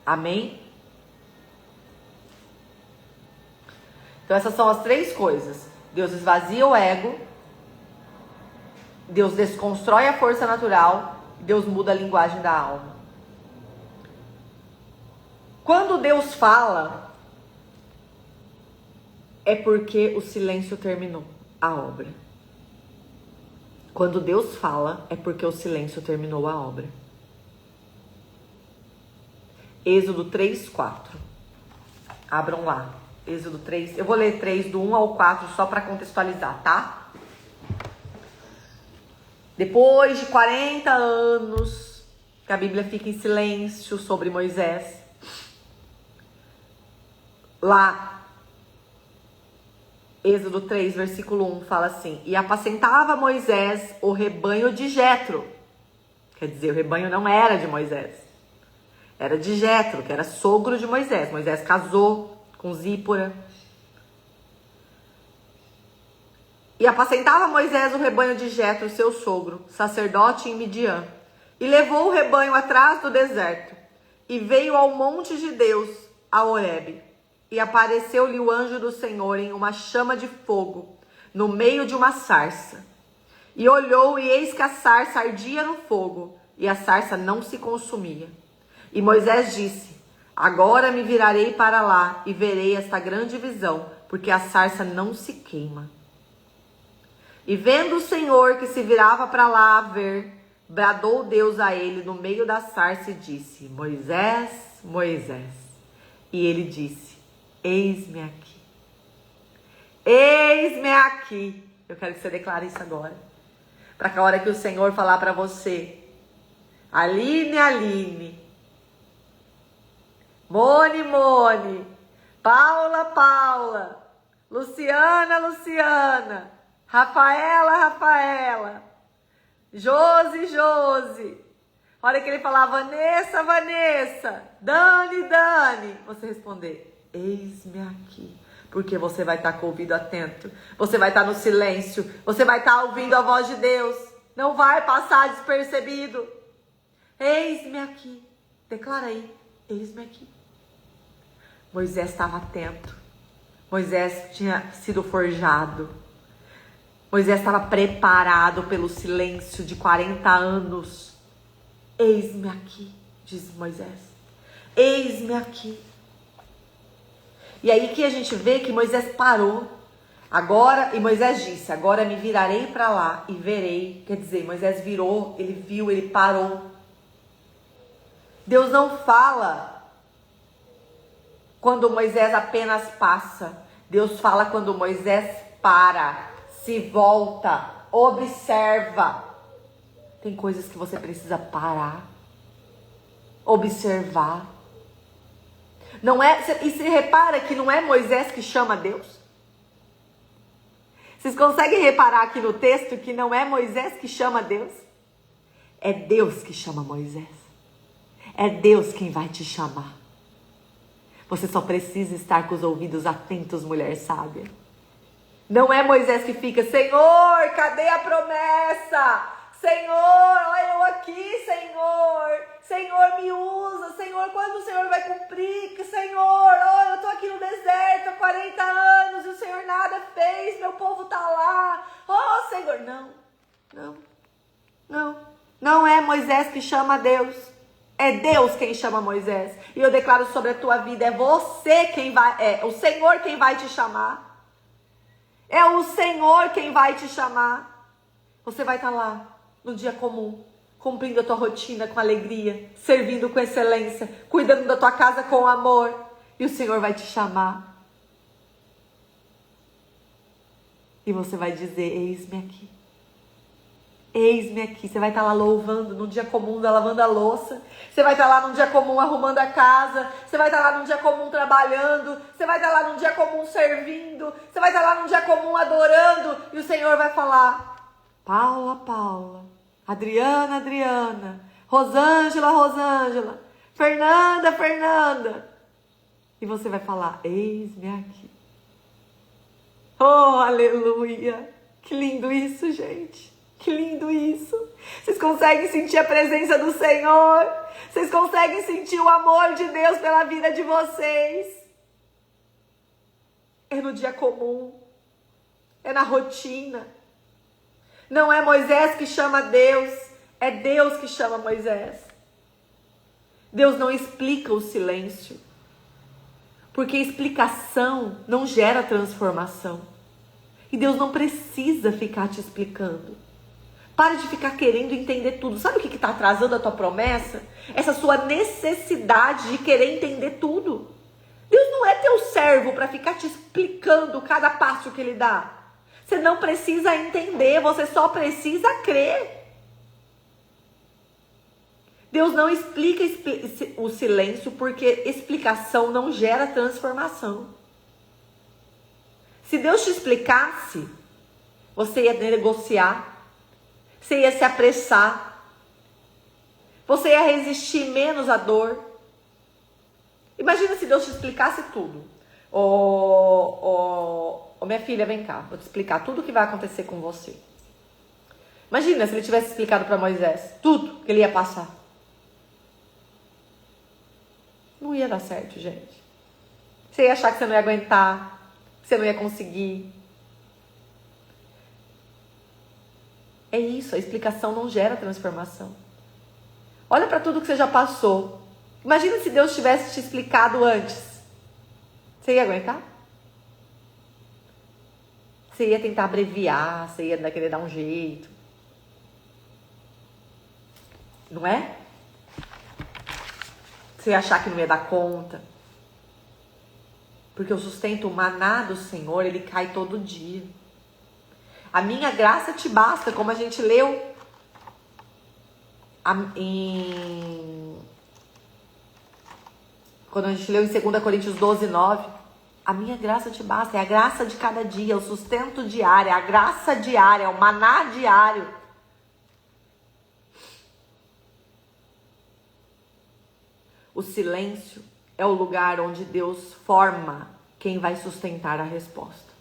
Amém? Então essas são as três coisas. Deus esvazia o ego. Deus desconstrói a força natural. Deus muda a linguagem da alma. Quando Deus fala, é porque o silêncio terminou a obra. Quando Deus fala, é porque o silêncio terminou a obra. Êxodo 3, 4. Abram lá. Êxodo 3. Eu vou ler 3 do 1 ao 4 só para contextualizar, tá? Depois de 40 anos que a Bíblia fica em silêncio sobre Moisés, lá, Êxodo 3, versículo 1, fala assim: E apacentava Moisés o rebanho de Jetro. Quer dizer, o rebanho não era de Moisés. Era de Jetro, que era sogro de Moisés. Moisés casou com Zípora. E apacentava Moisés o rebanho de Jetro, seu sogro, sacerdote em Midian. E levou o rebanho atrás do deserto. E veio ao monte de Deus, a Horebe. E apareceu-lhe o anjo do Senhor em uma chama de fogo, no meio de uma sarça. E olhou, e eis que a sarça ardia no fogo, e a sarça não se consumia. E Moisés disse: Agora me virarei para lá, e verei esta grande visão, porque a sarça não se queima. E vendo o Senhor que se virava para lá a ver, bradou Deus a ele no meio da sarça e disse: Moisés, Moisés. E ele disse: Eis-me aqui. Eis-me aqui. Eu quero que você declare isso agora. Para que a hora que o Senhor falar para você: Aline, Aline. Mone, Mone. Paula, Paula. Luciana, Luciana. Rafaela, Rafaela. Josi, Josi. A hora que ele falar Vanessa, Vanessa. Dani, Dani. Você responder: Eis-me aqui. Porque você vai estar com o ouvido atento. Você vai estar no silêncio. Você vai estar ouvindo a voz de Deus. Não vai passar despercebido. Eis-me aqui. Declara aí. Eis-me aqui. Moisés estava atento. Moisés tinha sido forjado. Moisés estava preparado pelo silêncio de 40 anos. Eis-me aqui, diz Moisés. eis-me aqui. E aí que a gente vê que Moisés parou. Agora, e Moisés disse, agora me virarei para lá e verei. Quer dizer, Moisés virou, ele viu, ele parou. Deus não fala quando Moisés apenas passa. Deus fala quando Moisés para, se volta, observa. Tem coisas que você precisa parar, observar. Não é, e se repara que não é Moisés que chama Deus? Vocês conseguem reparar aqui no texto que não é Moisés que chama Deus? É Deus que chama Moisés. É Deus quem vai te chamar. Você só precisa estar com os ouvidos atentos, mulher sábia. Não é Moisés que fica, Senhor, cadê a promessa? Senhor, olha eu aqui, Senhor. Senhor, me usa. Senhor, quando o Senhor vai cumprir? Senhor, olha, eu estou aqui no deserto há 40 anos e o Senhor nada fez. Meu povo está lá. Oh, Senhor, não é Moisés que chama Deus. É Deus quem chama Moisés. E eu declaro sobre a tua vida, é você quem vai, é o Senhor quem vai te chamar. É o Senhor quem vai te chamar. Você vai estar lá no dia comum, cumprindo a tua rotina com alegria, servindo com excelência, cuidando da tua casa com amor. E o Senhor vai te chamar. E você vai dizer, eis-me aqui. Eis-me aqui. Você vai estar lá louvando num dia comum, lavando a louça. Você vai estar lá num dia comum arrumando a casa. Você vai estar lá num dia comum trabalhando. Você vai estar lá num dia comum servindo. Você vai estar lá num dia comum adorando. E o Senhor vai falar, Paula, Paula. Adriana, Adriana. Rosângela, Rosângela. Fernanda, Fernanda. E você vai falar, eis-me aqui. Oh, aleluia. Que lindo isso, gente. Que lindo isso. Vocês conseguem sentir a presença do Senhor? Vocês conseguem sentir o amor de Deus pela vida de vocês? É no dia comum. É na rotina. Não é Moisés que chama Deus. É Deus que chama Moisés. Deus não explica o silêncio. Porque explicação não gera transformação. E Deus não precisa ficar te explicando. Para de ficar querendo entender tudo. Sabe o que está atrasando a tua promessa? Essa sua necessidade de querer entender tudo. Deus não é teu servo para ficar te explicando cada passo que Ele dá. Você não precisa entender, você só precisa crer. Deus não explica o silêncio porque explicação não gera transformação. Se Deus te explicasse, você ia negociar. Você ia se apressar. Você ia resistir menos à dor. Imagina se Deus te explicasse tudo. Minha filha, vem cá. Vou te explicar tudo o que vai acontecer com você. Imagina se Ele tivesse explicado para Moisés tudo que ele ia passar. Não ia dar certo, gente. Você ia achar que você não ia aguentar. Que você não ia conseguir. É isso, a explicação não gera transformação. Olha para tudo que você já passou. Imagina se Deus tivesse te explicado antes. Você ia aguentar? Você ia tentar abreviar, você ia querer dar um jeito. Não é? Você ia achar que não ia dar conta. Porque o sustento, o maná do Senhor, ele cai todo dia. A minha graça te basta, como a gente leu quando a gente leu em 2 Coríntios 12, 9. A minha graça te basta, é a graça de cada dia, o sustento diário, a graça diária, o maná diário. O silêncio é o lugar onde Deus forma quem vai sustentar a resposta.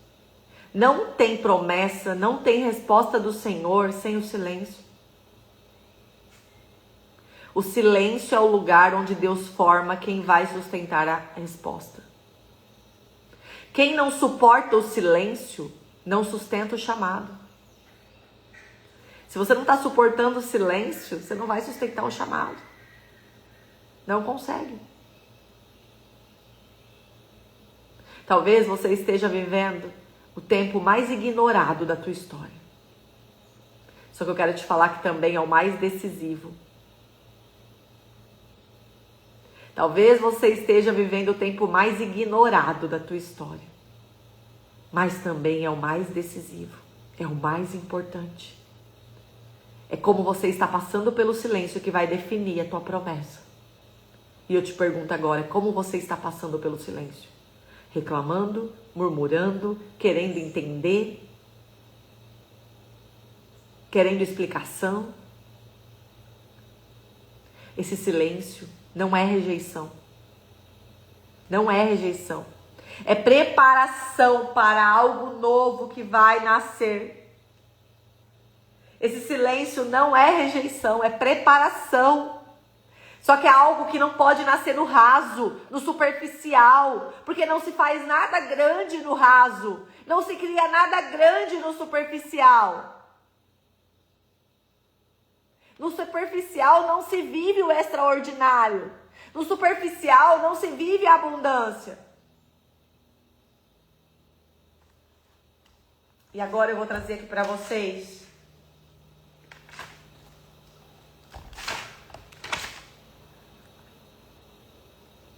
Não tem promessa, não tem resposta do Senhor sem o silêncio. O silêncio é o lugar onde Deus forma quem vai sustentar a resposta. Quem não suporta o silêncio, não sustenta o chamado. Se você não está suportando o silêncio, você não vai sustentar o chamado. Não consegue. Talvez você esteja vivendo o tempo mais ignorado da tua história. Só que eu quero te falar que também é o mais decisivo. Talvez você esteja vivendo o tempo mais ignorado da tua história. Mas também é o mais decisivo. É o mais importante. É como você está passando pelo silêncio que vai definir a tua promessa. E eu te pergunto agora, como você está passando pelo silêncio? Reclamando, murmurando, querendo entender, querendo explicação? Esse silêncio não é rejeição. Não é rejeição. É preparação para algo novo que vai nascer. Esse silêncio não é rejeição, é preparação. Só que é algo que não pode nascer no raso, no superficial, porque não se faz nada grande no raso, não se cria nada grande no superficial. No superficial não se vive o extraordinário, no superficial não se vive a abundância. E agora eu vou trazer aqui para vocês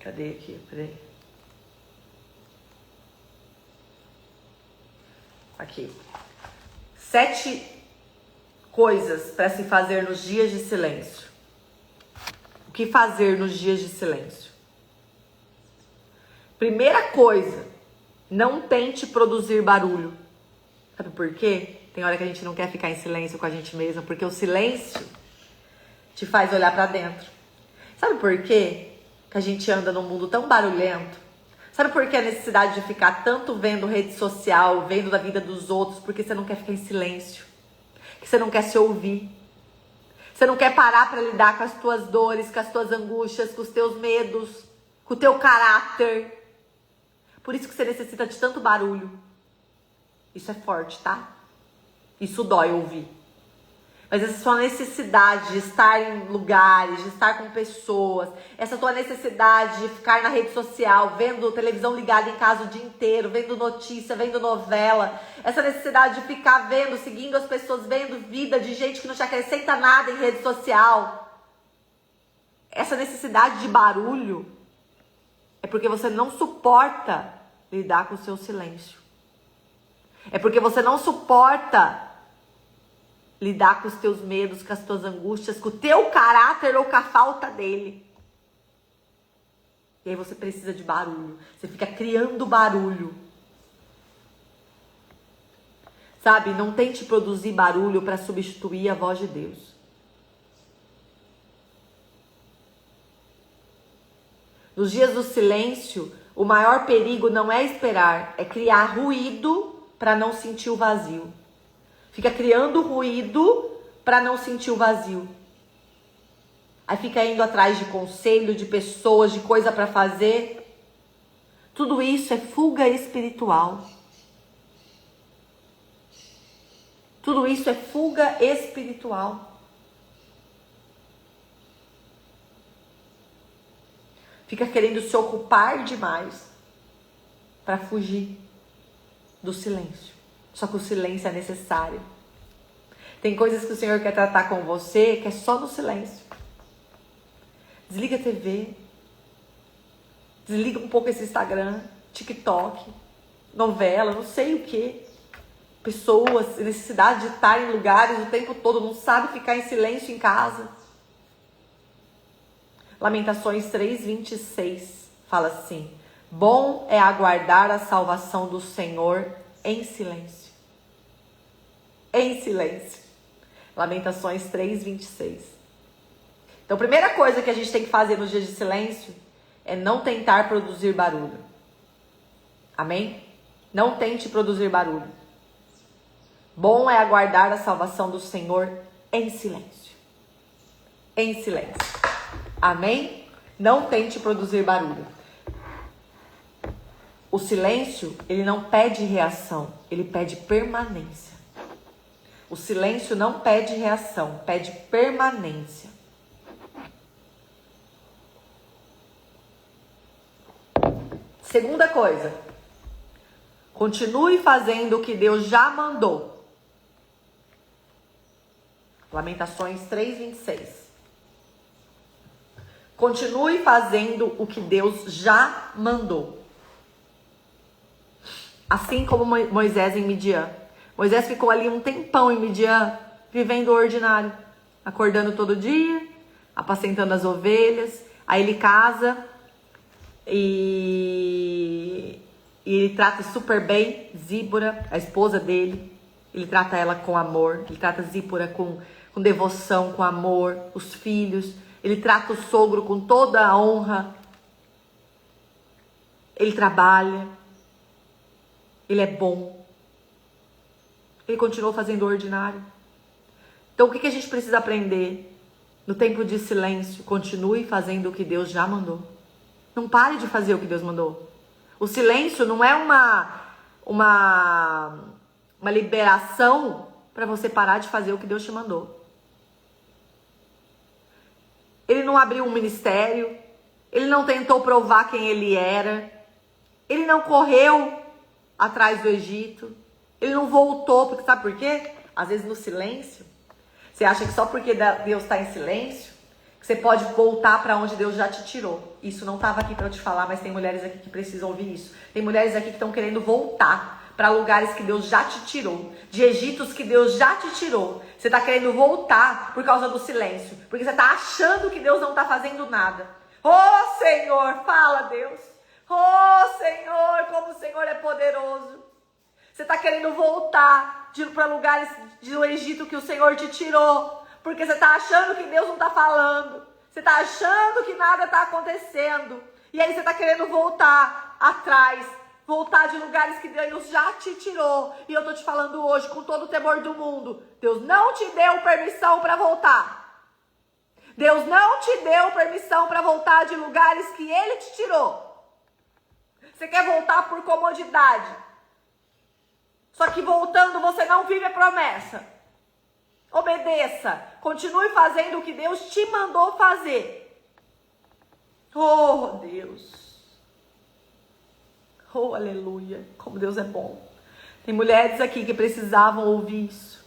cadê aqui? Peraí. Aqui. 7 coisas para se fazer nos dias de silêncio. O que fazer nos dias de silêncio? Primeira coisa, não tente produzir barulho. Sabe por quê? Tem hora que a gente não quer ficar em silêncio com a gente mesma, porque o silêncio te faz olhar para dentro. Sabe por quê? Que a gente anda num mundo tão barulhento. Sabe por que a necessidade de ficar tanto vendo rede social, vendo da vida dos outros, porque você não quer ficar em silêncio, que você não quer se ouvir, você não quer parar para lidar com as tuas dores, com as tuas angústias, com os teus medos, com o teu caráter. Por isso que você necessita de tanto barulho. Isso é forte, tá? Isso dói ouvir. Mas essa sua necessidade de estar em lugares, de estar com pessoas, essa tua necessidade de ficar na rede social, vendo televisão ligada em casa o dia inteiro, vendo notícia, vendo novela, essa necessidade de ficar vendo, seguindo as pessoas, vendo vida de gente que não te acrescenta nada em rede social, essa necessidade de barulho é porque você não suporta lidar com o seu silêncio. É porque você não suporta lidar com os teus medos, com as tuas angústias, com o teu caráter ou com a falta dele. E aí você precisa de barulho. Você fica criando barulho. Sabe? Não tente produzir barulho para substituir a voz de Deus. Nos dias do silêncio, o maior perigo não é esperar, é criar ruído para não sentir o vazio. Fica criando ruído para não sentir o vazio. Aí fica indo atrás de conselho, de pessoas, de coisa para fazer. Tudo isso é fuga espiritual. Tudo isso é fuga espiritual. Fica querendo se ocupar demais para fugir do silêncio. Só que o silêncio é necessário. Tem coisas que o Senhor quer tratar com você que é só no silêncio. Desliga a TV. Desliga um pouco esse Instagram, TikTok, novela, não sei o que. Pessoas, necessidade de estar em lugares o tempo todo, não sabe ficar em silêncio em casa. Lamentações 3:26 fala assim: bom é aguardar a salvação do Senhor em silêncio. Em silêncio. Lamentações 3:26. Então, a primeira coisa que a gente tem que fazer nos dias de silêncio é não tentar produzir barulho. Amém? Não tente produzir barulho. Bom é aguardar a salvação do Senhor em silêncio. Em silêncio. Amém? Não tente produzir barulho. O silêncio, ele não pede reação, ele pede permanência. O silêncio não pede reação, pede permanência. Segunda coisa, Continue fazendo o que Deus já mandou. Lamentações 3:26. Continue fazendo o que Deus já mandou. Assim como Moisés em Midian. Moisés ficou ali um tempão em Midian, vivendo o ordinário. Acordando todo dia, apacentando as ovelhas. Aí ele casa e ele trata super bem Zípora, a esposa dele. Ele trata ela com amor. Ele trata Zípora com devoção, com amor. Os filhos. Ele trata o sogro com toda a honra. Ele trabalha. Ele é bom. Ele continuou fazendo o ordinário. Então o que a gente precisa aprender? No tempo de silêncio, continue fazendo o que Deus já mandou. Não pare de fazer o que Deus mandou. O silêncio não é uma liberação para você parar de fazer o que Deus te mandou. Ele não abriu um ministério. Ele não tentou provar quem ele era. Ele não correu atrás do Egito. Ele não voltou, porque sabe por quê? Às vezes no silêncio, você acha que só porque Deus está em silêncio, que você pode voltar para onde Deus já te tirou. Isso não estava aqui para eu te falar, mas tem mulheres aqui que precisam ouvir isso. Tem mulheres aqui que estão querendo voltar para lugares que Deus já te tirou, de Egitos que Deus já te tirou. Você está querendo voltar por causa do silêncio, porque você está achando que Deus não está fazendo nada. Oh Senhor, fala Deus. Oh Senhor, como o Senhor é poderoso. Você está querendo voltar para lugares do Egito que o Senhor te tirou, porque você está achando que Deus não está falando. Você está achando que nada está acontecendo. E aí você está querendo voltar atrás, voltar de lugares que Deus já te tirou. E eu estou te falando hoje, com todo o temor do mundo, Deus não te deu permissão para voltar. Deus não te deu permissão para voltar de lugares que Ele te tirou. Você quer voltar por comodidade. Só que voltando você não vive a promessa. Obedeça. Continue fazendo o que Deus te mandou fazer. Oh Deus. Oh aleluia. Como Deus é bom. Tem mulheres aqui que precisavam ouvir isso.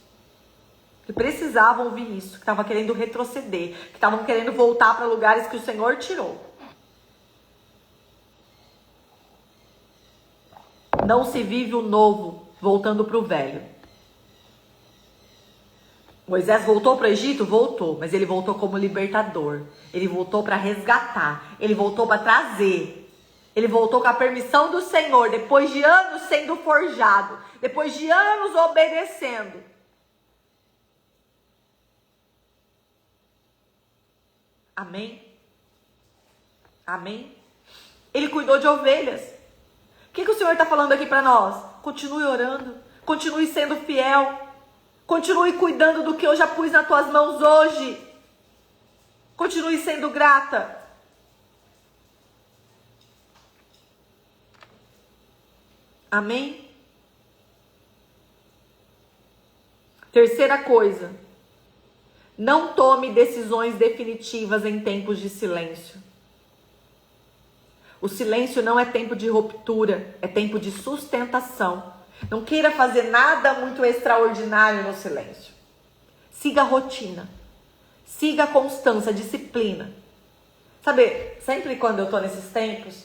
Que precisavam ouvir isso. Que estavam querendo retroceder. Que estavam querendo voltar para lugares que o Senhor tirou. Não se vive o novo voltando para o velho. Moisés voltou para o Egito? Voltou, mas ele voltou como libertador. Ele voltou para resgatar. Ele voltou para trazer. Ele voltou com a permissão do Senhor, depois de anos sendo forjado, depois de anos obedecendo. Amém? Amém? Ele cuidou de ovelhas. O que o Senhor está falando aqui para nós? Continue orando, continue sendo fiel, continue cuidando do que eu já pus nas tuas mãos hoje. Continue sendo grata. Amém? Terceira coisa, não tome decisões definitivas em tempos de silêncio. O silêncio não é tempo de ruptura, é tempo de sustentação. Não queira fazer nada muito extraordinário no silêncio. Siga a rotina. Siga a constância, a disciplina. Sabe, sempre quando eu estou nesses tempos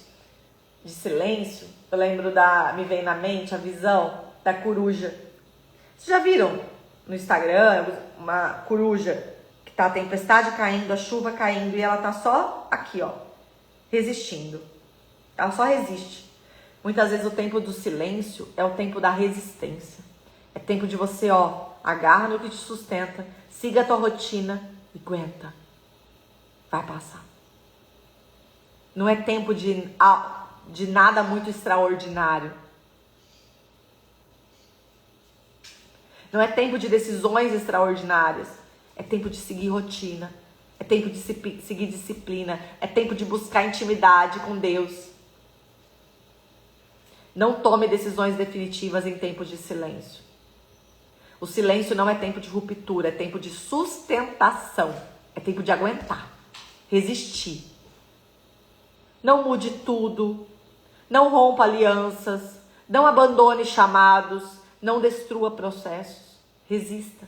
de silêncio, eu lembro me vem na mente a visão da coruja. Vocês já viram no Instagram uma coruja que tá a tempestade caindo, a chuva caindo e ela tá só aqui, ó, resistindo. Ela só resiste. Muitas vezes o tempo do silêncio é o tempo da resistência. É tempo de você, ó, agarra no que te sustenta, siga a tua rotina e aguenta. Vai passar. Não é tempo de nada muito extraordinário. Não é tempo de decisões extraordinárias. É tempo de seguir rotina. É tempo de seguir disciplina. É tempo de buscar intimidade com Deus. Não tome decisões definitivas em tempo de silêncio. O silêncio não é tempo de ruptura, é tempo de sustentação. É tempo de aguentar, resistir. Não mude tudo, não rompa alianças, Não abandone chamados, não destrua processos, resista.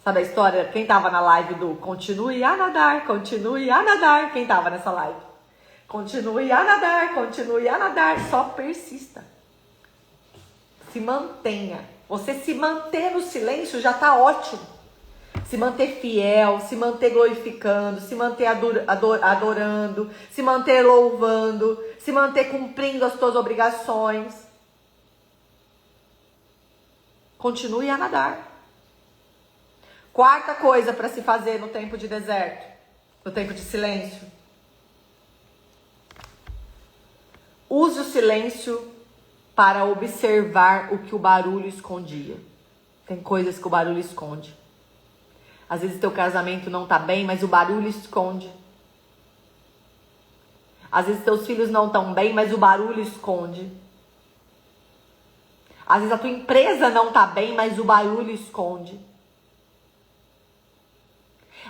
Sabe a história? Quem estava na live do continue a nadar, continue a nadar? Quem estava nessa live? Continue a nadar, só persista. Se mantenha. Você se manter no silêncio já está ótimo. Se manter fiel, se manter glorificando, se manter adorando, se manter louvando, se manter cumprindo as suas obrigações. Continue a nadar. Quarta coisa para se fazer no tempo de deserto, no tempo de silêncio. Use o silêncio para observar o que o barulho escondia. Tem coisas que o barulho esconde. Às vezes teu casamento não tá bem, mas o barulho esconde. Às vezes teus filhos não estão bem, mas o barulho esconde. Às vezes a tua empresa não tá bem, mas o barulho esconde.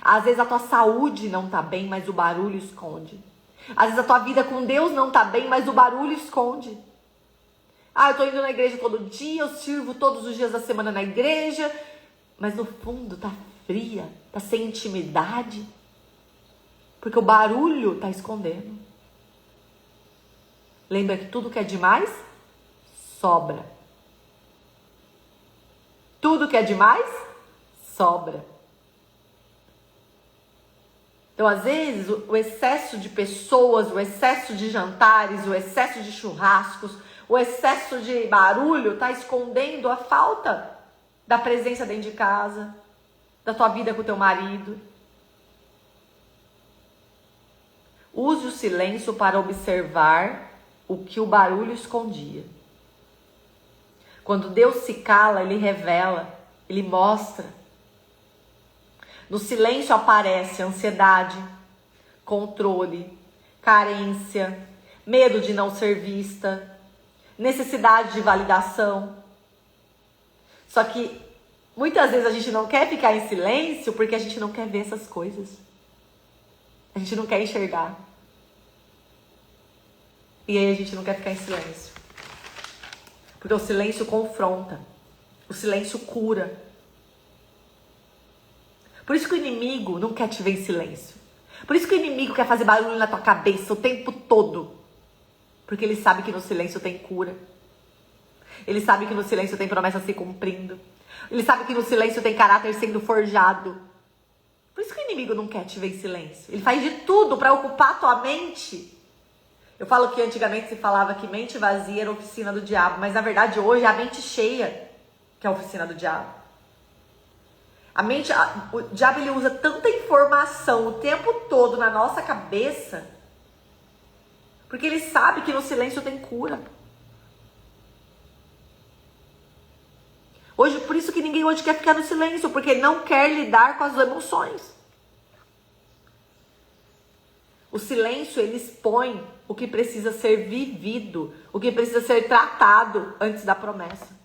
Às vezes a tua saúde não tá bem, mas o barulho esconde. Às vezes a tua vida com Deus não tá bem, mas o barulho esconde. Eu tô indo na igreja todo dia, eu sirvo todos os dias da semana na igreja, mas no fundo tá fria, tá sem intimidade, porque o barulho tá escondendo. Lembra que tudo que é demais, sobra. Tudo que é demais, sobra. Então, às vezes, o excesso de pessoas, o excesso de jantares, o excesso de churrascos, o excesso de barulho está escondendo a falta da presença dentro de casa, da tua vida com o teu marido. Use o silêncio para observar o que o barulho escondia. Quando Deus se cala, Ele revela, Ele mostra. No silêncio aparece ansiedade, controle, carência, medo de não ser vista, necessidade de validação. Só que muitas vezes a gente não quer ficar em silêncio porque a gente não quer ver essas coisas. A gente não quer enxergar. E aí a gente não quer ficar em silêncio. Porque o silêncio confronta. O silêncio cura. Por isso que o inimigo não quer te ver em silêncio. Por isso que o inimigo quer fazer barulho na tua cabeça o tempo todo. Porque ele sabe que no silêncio tem cura. Ele sabe que no silêncio tem promessa se cumprindo. Ele sabe que no silêncio tem caráter sendo forjado. Por isso que o inimigo não quer te ver em silêncio. Ele faz de tudo para ocupar a tua mente. Eu falo que antigamente se falava que mente vazia era oficina do diabo. Mas na verdade hoje é a mente cheia que é a oficina do diabo. O diabo ele usa tanta informação o tempo todo na nossa cabeça, porque ele sabe que no silêncio tem cura. Hoje, por isso que ninguém hoje quer ficar no silêncio, porque não quer lidar com as emoções. O silêncio, ele expõe o que precisa ser vivido, o que precisa ser tratado antes da promessa.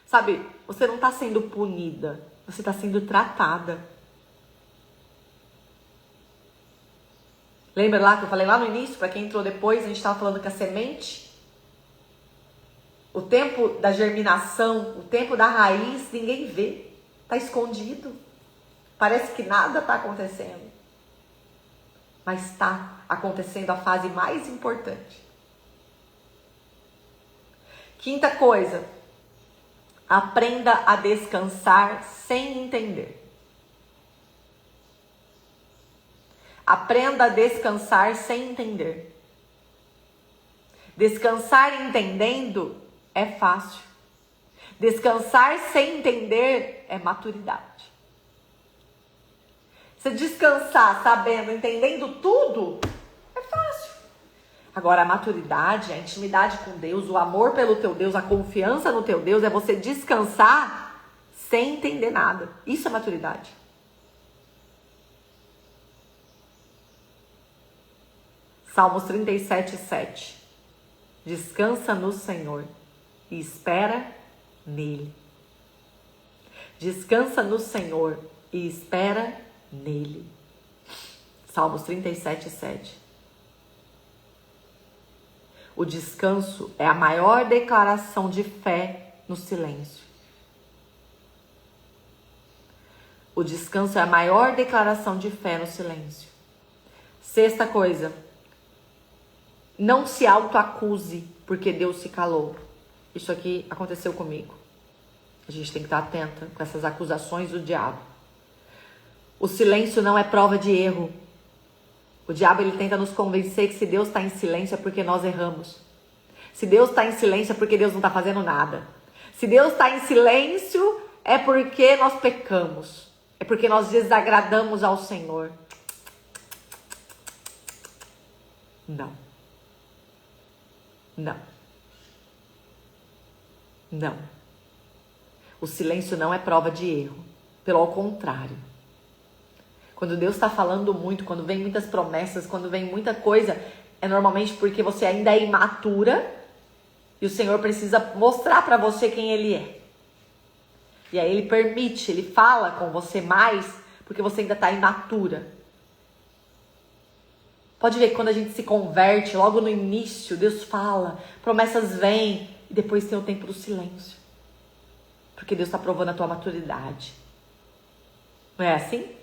Sabe, você não está sendo punida, você está sendo tratada. Lembra lá que eu falei lá no início, para quem entrou depois, a gente estava falando que a semente, o tempo da germinação, o tempo da raiz, ninguém vê, está escondido. Parece que nada está acontecendo, mas está acontecendo a fase mais importante. Quinta coisa. Aprenda a descansar sem entender. Aprenda a descansar sem entender. Descansar entendendo é fácil. Descansar sem entender é maturidade. Você descansar sabendo, entendendo tudo, é fácil. Agora, a maturidade, a intimidade com Deus, o amor pelo teu Deus, a confiança no teu Deus, é você descansar sem entender nada. Isso é maturidade. Salmos 37:7. Descansa no Senhor e espera nele. Descansa no Senhor e espera nele. Salmos 37:7. O descanso é a maior declaração de fé no silêncio. O descanso é a maior declaração de fé no silêncio. Sexta coisa, não se autoacuse porque Deus se calou. Isso aqui aconteceu comigo. A gente tem que estar atenta com essas acusações do diabo. O silêncio não é prova de erro. O diabo ele tenta nos convencer que se Deus está em silêncio é porque nós erramos. Se Deus está em silêncio é porque Deus não está fazendo nada. Se Deus está em silêncio é porque nós pecamos. É porque nós desagradamos ao Senhor. Não. Não. Não. O silêncio não é prova de erro. Pelo contrário. Quando Deus está falando muito, quando vem muitas promessas, quando vem muita coisa, é normalmente porque você ainda é imatura e o Senhor precisa mostrar para você quem Ele é. E aí Ele permite, Ele fala com você mais porque você ainda está imatura. Pode ver que quando a gente se converte, logo no início, Deus fala, promessas vêm e depois tem o tempo do silêncio. Porque Deus está provando a tua maturidade. Não é assim?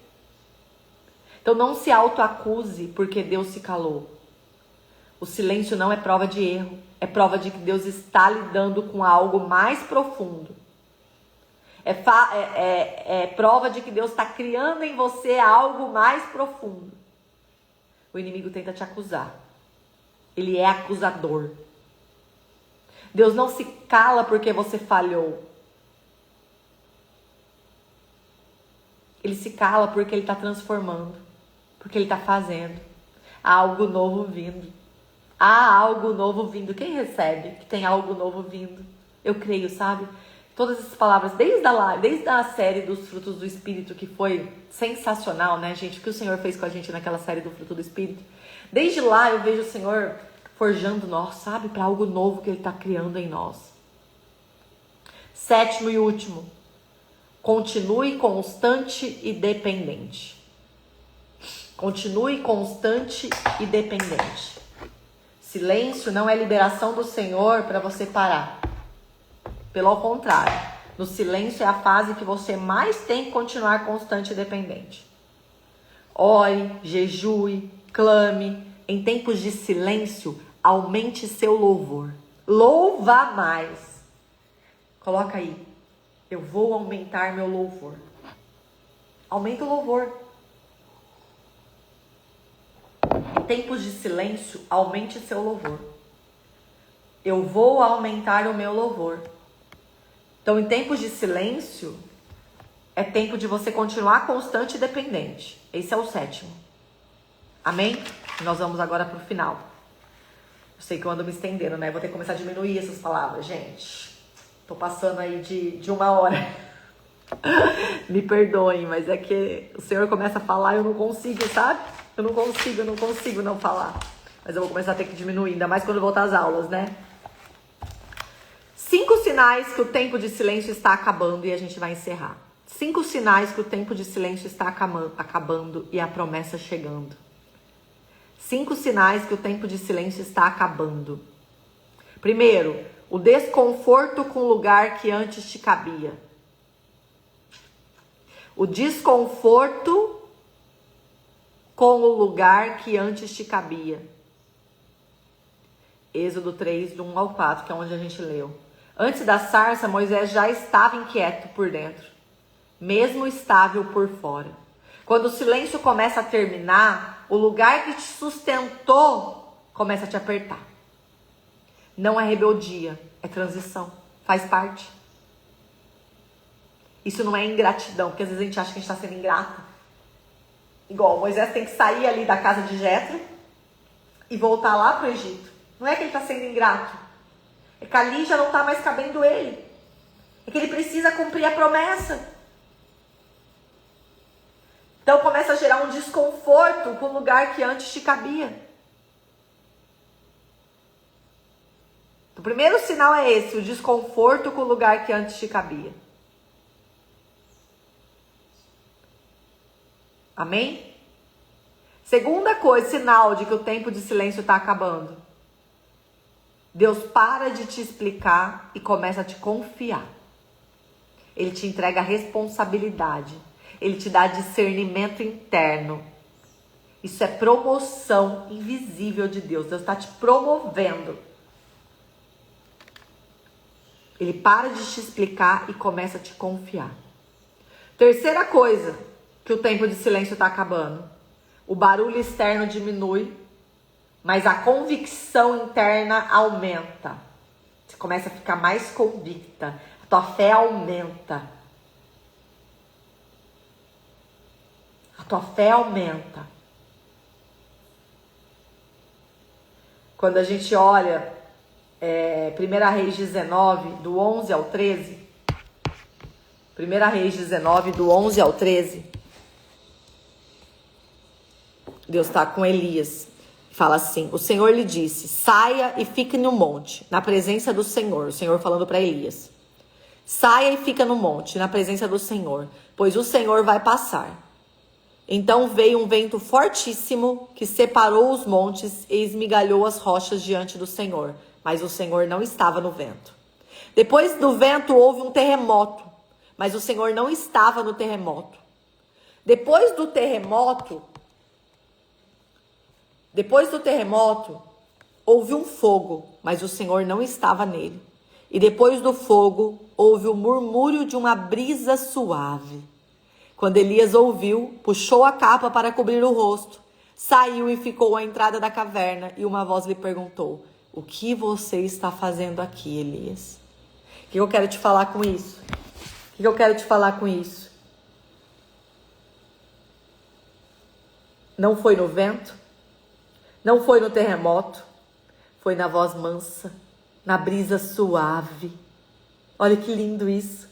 Então não se autoacuse porque Deus se calou. O silêncio não é prova de erro. É prova de que Deus está lidando com algo mais profundo. É prova de que Deus está criando em você algo mais profundo. O inimigo tenta te acusar. Ele é acusador. Deus não se cala porque você falhou. Ele se cala porque Ele está transformando. Porque Ele está fazendo. Há algo novo vindo. Há algo novo vindo. Quem recebe que tem algo novo vindo? Eu creio, sabe? Todas essas palavras, desde a série dos frutos do Espírito, que foi sensacional, né, gente? O que o Senhor fez com a gente naquela série do fruto do Espírito. Desde lá eu vejo o Senhor forjando nós, sabe? Para algo novo que Ele está criando em nós. Sétimo e último. Continue constante e dependente. Continue constante e dependente. Silêncio não é liberação do Senhor para você parar. Pelo contrário, no silêncio é a fase que você mais tem que continuar constante e dependente. Ore, jejue, clame. Em tempos de silêncio, aumente seu louvor. Louva mais. Coloca aí. Eu vou aumentar meu louvor. Aumenta o louvor. Em tempos de silêncio, aumente seu louvor. Eu vou aumentar o meu louvor. Então, em tempos de silêncio, é tempo de você continuar constante e dependente. Esse é o sétimo. Amém? Nós vamos agora para o final. Eu sei que eu ando me estendendo, né? Vou ter que começar a diminuir essas palavras, gente. Tô passando aí de 1 hora. Me perdoem, mas é que o Senhor começa a falar e eu não consigo, sabe? Eu não consigo não falar. Mas eu vou começar a ter que diminuir, ainda mais quando voltar às aulas, né? 5 sinais que o tempo de silêncio está acabando e a gente vai encerrar. 5 sinais que o tempo de silêncio está acabando e a promessa chegando. 5 sinais que o tempo de silêncio está acabando. Primeiro, o desconforto com o lugar que antes te cabia. O desconforto com o lugar que antes te cabia. Êxodo 3, do 1 ao 4, que é onde a gente leu. Antes da sarça, Moisés já estava inquieto por dentro, mesmo estável por fora. Quando o silêncio começa a terminar, o lugar que te sustentou começa a te apertar. Não é rebeldia, é transição. Faz parte. Isso não é ingratidão, porque às vezes a gente acha que a gente está sendo ingrato. Igual, Moisés tem que sair ali da casa de Jetro e voltar lá para o Egito. Não é que ele está sendo ingrato. É que ali já não está mais cabendo ele. É que ele precisa cumprir a promessa. Então começa a gerar um desconforto com o lugar que antes te cabia. O primeiro sinal é esse, o desconforto com o lugar que antes te cabia. Amém? Segunda coisa, sinal de que o tempo de silêncio está acabando. Deus para de te explicar e começa a te confiar. Ele te entrega a responsabilidade. Ele te dá discernimento interno. Isso é promoção invisível de Deus. Deus está te promovendo. Ele para de te explicar e começa a te confiar. Terceira coisa que o tempo de silêncio está acabando. O barulho externo diminui, mas a convicção interna aumenta. Você começa a ficar mais convicta. A tua fé aumenta. A tua fé aumenta. Quando a gente olha 1 Reis 19, do 11 ao 13. 1 Reis 19, do 11 ao 13. Deus está com Elias. Fala assim, o Senhor lhe disse, saia e fique no monte, na presença do Senhor. O Senhor falando para Elias. Saia e fica no monte, na presença do Senhor, pois o Senhor vai passar. Então veio um vento fortíssimo que separou os montes e esmigalhou as rochas diante do Senhor. Mas o Senhor não estava no vento. Depois do vento houve um terremoto, mas o Senhor não estava no terremoto. Depois do terremoto, houve um fogo, mas o Senhor não estava nele. E depois do fogo, houve o murmúrio de uma brisa suave. Quando Elias ouviu, puxou a capa para cobrir o rosto, saiu e ficou à entrada da caverna, e uma voz lhe perguntou, o que você está fazendo aqui, Elias? O que eu quero te falar com isso? Não foi no vento, não foi no terremoto, foi na voz mansa, na brisa suave. Olha que lindo isso.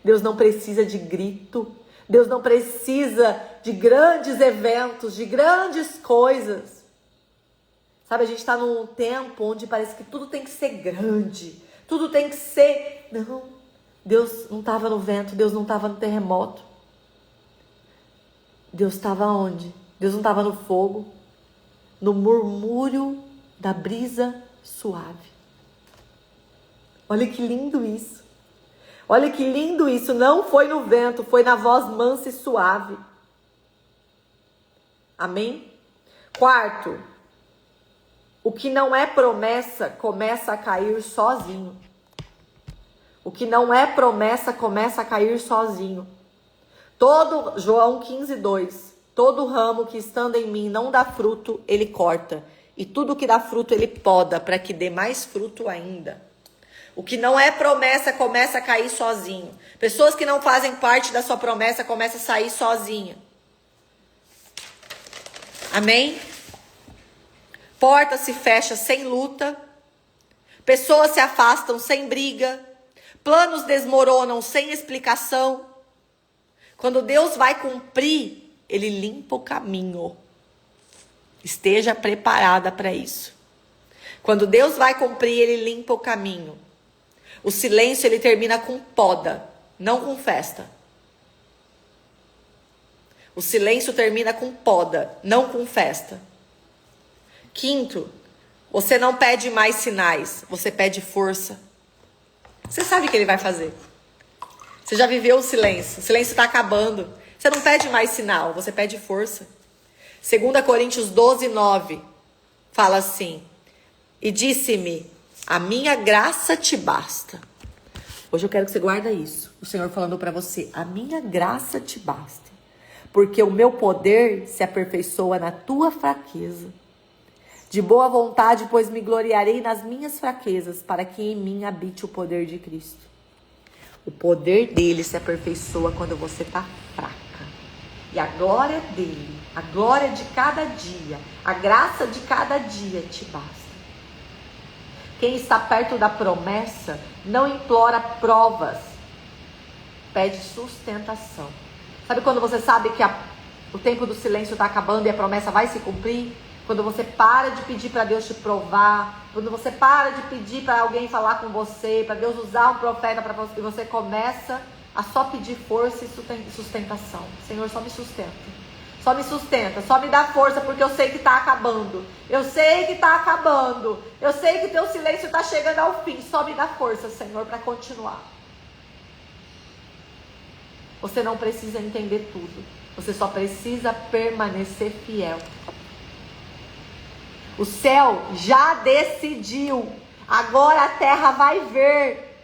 Deus não precisa de grito, Deus não precisa de grandes eventos, de grandes coisas. Sabe, a gente está num tempo onde parece que tudo tem que ser grande, tudo tem que ser... Não, Deus não estava no vento, Deus não estava no terremoto. Deus estava onde? Deus não estava no fogo, no murmúrio da brisa suave. Olha que lindo isso. Olha que lindo isso. Não foi no vento, foi na voz mansa e suave. Amém? Quarto, o que não é promessa começa a cair sozinho. O que não é promessa começa a cair sozinho. João 15, 2. Todo ramo que estando em mim não dá fruto, ele corta. E tudo que dá fruto, ele poda, para que dê mais fruto ainda. O que não é promessa começa a cair sozinho. Pessoas que não fazem parte da sua promessa começam a sair sozinha. Amém? Porta se fecha sem luta. Pessoas se afastam sem briga. Planos desmoronam sem explicação. Quando Deus vai cumprir, Ele limpa o caminho. Esteja preparada para isso. Quando Deus vai cumprir, Ele limpa o caminho. O silêncio, ele termina com poda, não com festa. O silêncio termina com poda, não com festa. Quinto, você não pede mais sinais, você pede força. Você sabe o que ele vai fazer. Você já viveu o silêncio está acabando. Você não pede mais sinal, você pede força. 2 Coríntios 12, 9, fala assim, e disse-me, a minha graça te basta. Hoje eu quero que você guarde isso. O Senhor falando para você, a minha graça te basta. Porque o meu poder se aperfeiçoa na tua fraqueza. De boa vontade, pois me gloriarei nas minhas fraquezas, para que em mim habite o poder de Cristo. O poder dele se aperfeiçoa quando você está fraca. E a glória dele, a glória de cada dia, a graça de cada dia te basta. Quem está perto da promessa não implora provas, pede sustentação. Sabe quando você sabe que o tempo do silêncio está acabando e a promessa vai se cumprir? Quando você para de pedir para Deus te provar, quando você para de pedir para alguém falar com você, para Deus usar um profeta para você, e você começa a só pedir força e sustentação. Senhor, só me sustenta. Só me sustenta, só me dá força, porque eu sei que está acabando. Eu sei que está acabando. Eu sei que teu silêncio está chegando ao fim. Só me dá força, Senhor, para continuar. Você não precisa entender tudo. Você só precisa permanecer fiel. O céu já decidiu. Agora a terra vai ver.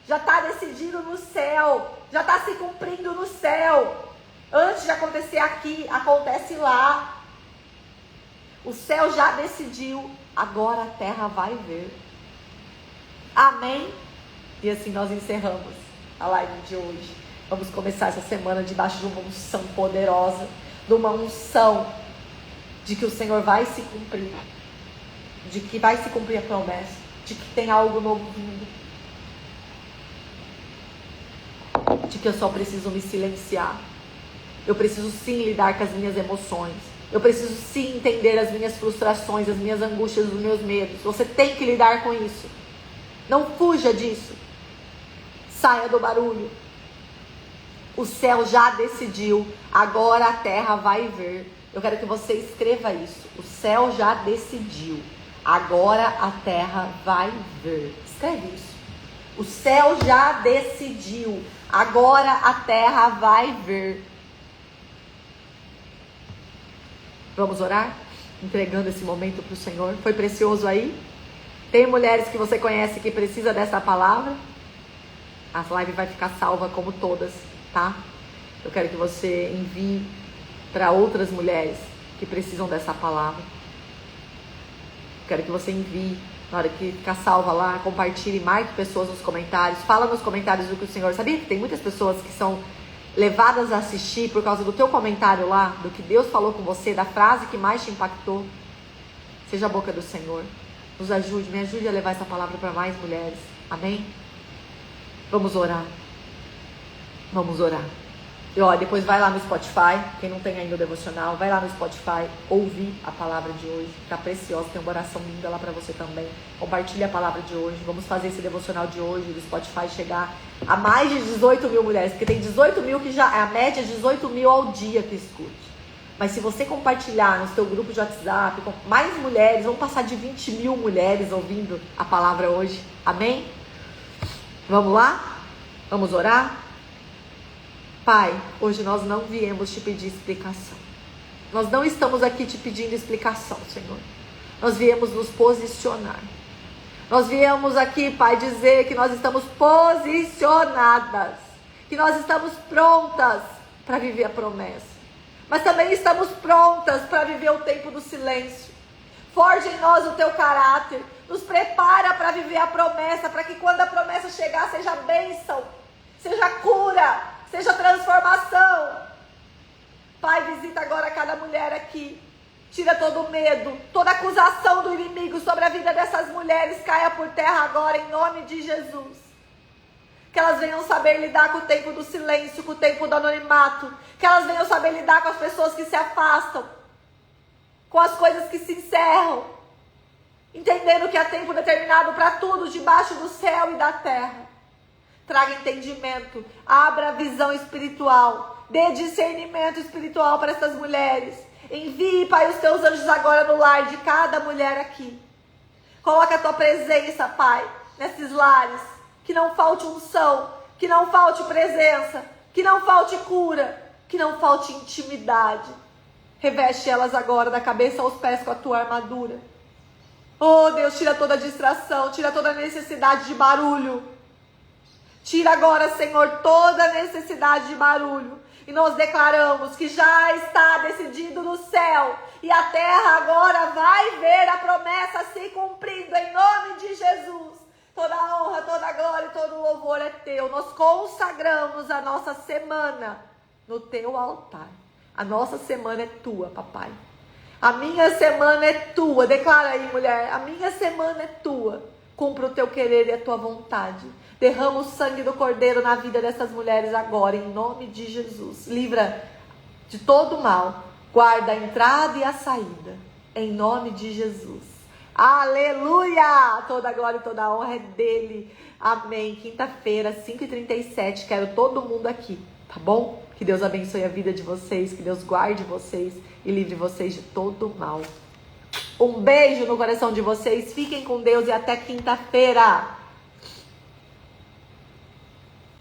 Já está decidido no céu. Já está se cumprindo no céu. Antes de acontecer aqui, acontece lá. O céu já decidiu. Agora a terra vai ver. Amém? E assim nós encerramos a live de hoje. Vamos começar essa semana debaixo de uma unção poderosa. De uma unção de que o Senhor vai se cumprir. De que vai se cumprir a promessa. De que tem algo novo vindo. De que eu só preciso me silenciar. Eu preciso sim lidar com as minhas emoções. Eu preciso sim entender as minhas frustrações, as minhas angústias, os meus medos. Você tem que lidar com isso. Não fuja disso. Saia do barulho. O céu já decidiu. Agora a terra vai ver. Eu quero que você escreva isso. O céu já decidiu. Agora a terra vai ver. Escreve isso. O céu já decidiu. Agora a terra vai ver. Vamos orar? Entregando esse momento para o Senhor. Foi precioso aí? Tem mulheres que você conhece que precisa dessa palavra? A live vai ficar salva como todas, tá? Eu quero que você envie para outras mulheres que precisam dessa palavra. Quero que você envie. Na hora que ficar salva lá, compartilhe, marque pessoas nos comentários. Fala nos comentários do que o Senhor... Sabia que tem muitas pessoas que são levadas a assistir por causa do teu comentário lá, do que Deus falou com você, da frase que mais te impactou? Seja a boca do Senhor. Nos ajude, me ajude a levar essa palavra para mais mulheres. Amém? Vamos orar. Vamos orar. E ó, depois vai lá no Spotify, quem não tem ainda o devocional, vai lá no Spotify, ouvir a palavra de hoje, tá preciosa, tem uma oração linda lá pra você também. Compartilhe a palavra de hoje, vamos fazer esse devocional de hoje, do Spotify chegar a mais de 18 mil mulheres, porque tem 18 mil que já, a média é 18 mil ao dia que escute. Mas se você compartilhar no seu grupo de WhatsApp, com mais mulheres, vamos passar de 20 mil mulheres ouvindo a palavra hoje, amém? Vamos lá? Vamos orar? Pai, hoje nós não viemos te pedir explicação. Nós não estamos aqui te pedindo explicação, Senhor. Nós viemos nos posicionar. Nós viemos aqui, Pai, dizer que nós estamos posicionadas. Que nós estamos prontas para viver a promessa. Mas também estamos prontas para viver o tempo do silêncio. Forge em nós o teu caráter. Nos prepara para viver a promessa, para que quando a promessa chegar, seja bênção, seja cura, seja transformação. Pai, visita agora cada mulher aqui. Tira todo o medo, toda acusação do inimigo sobre a vida dessas mulheres caia por terra agora, em nome de Jesus. Que elas venham saber lidar com o tempo do silêncio, com o tempo do anonimato. Que elas venham saber lidar com as pessoas que se afastam, com as coisas que se encerram. Entendendo que há tempo determinado para tudo debaixo do céu e da terra. Traga entendimento, abra a visão espiritual, dê discernimento espiritual para essas mulheres. Envie, Pai, os teus anjos agora no lar de cada mulher aqui. Coloca a tua presença, Pai, nesses lares. Que não falte unção, que não falte presença, que não falte cura, que não falte intimidade. Reveste elas agora da cabeça aos pés com a tua armadura. Oh, Deus, tira toda a distração, tira toda a necessidade de barulho. Tira agora, Senhor, toda a necessidade de barulho. E nós declaramos que já está decidido no céu. E a terra agora vai ver a promessa se cumprindo em nome de Jesus. Toda a honra, toda a glória e todo o louvor é teu. Nós consagramos a nossa semana no teu altar. A nossa semana é tua, papai. A minha semana é tua. Declara aí, mulher. A minha semana é tua. Cumpra o teu querer e a tua vontade. Derrama o sangue do Cordeiro na vida dessas mulheres agora, em nome de Jesus. Livra de todo mal. Guarda a entrada e a saída, em nome de Jesus. Aleluia! Toda a glória e toda a honra é dele. Amém. Quinta-feira, 5h37. Quero todo mundo aqui. Tá bom? Que Deus abençoe a vida de vocês, que Deus guarde vocês e livre vocês de todo mal. Um beijo no coração de vocês, fiquem com Deus e até quinta-feira.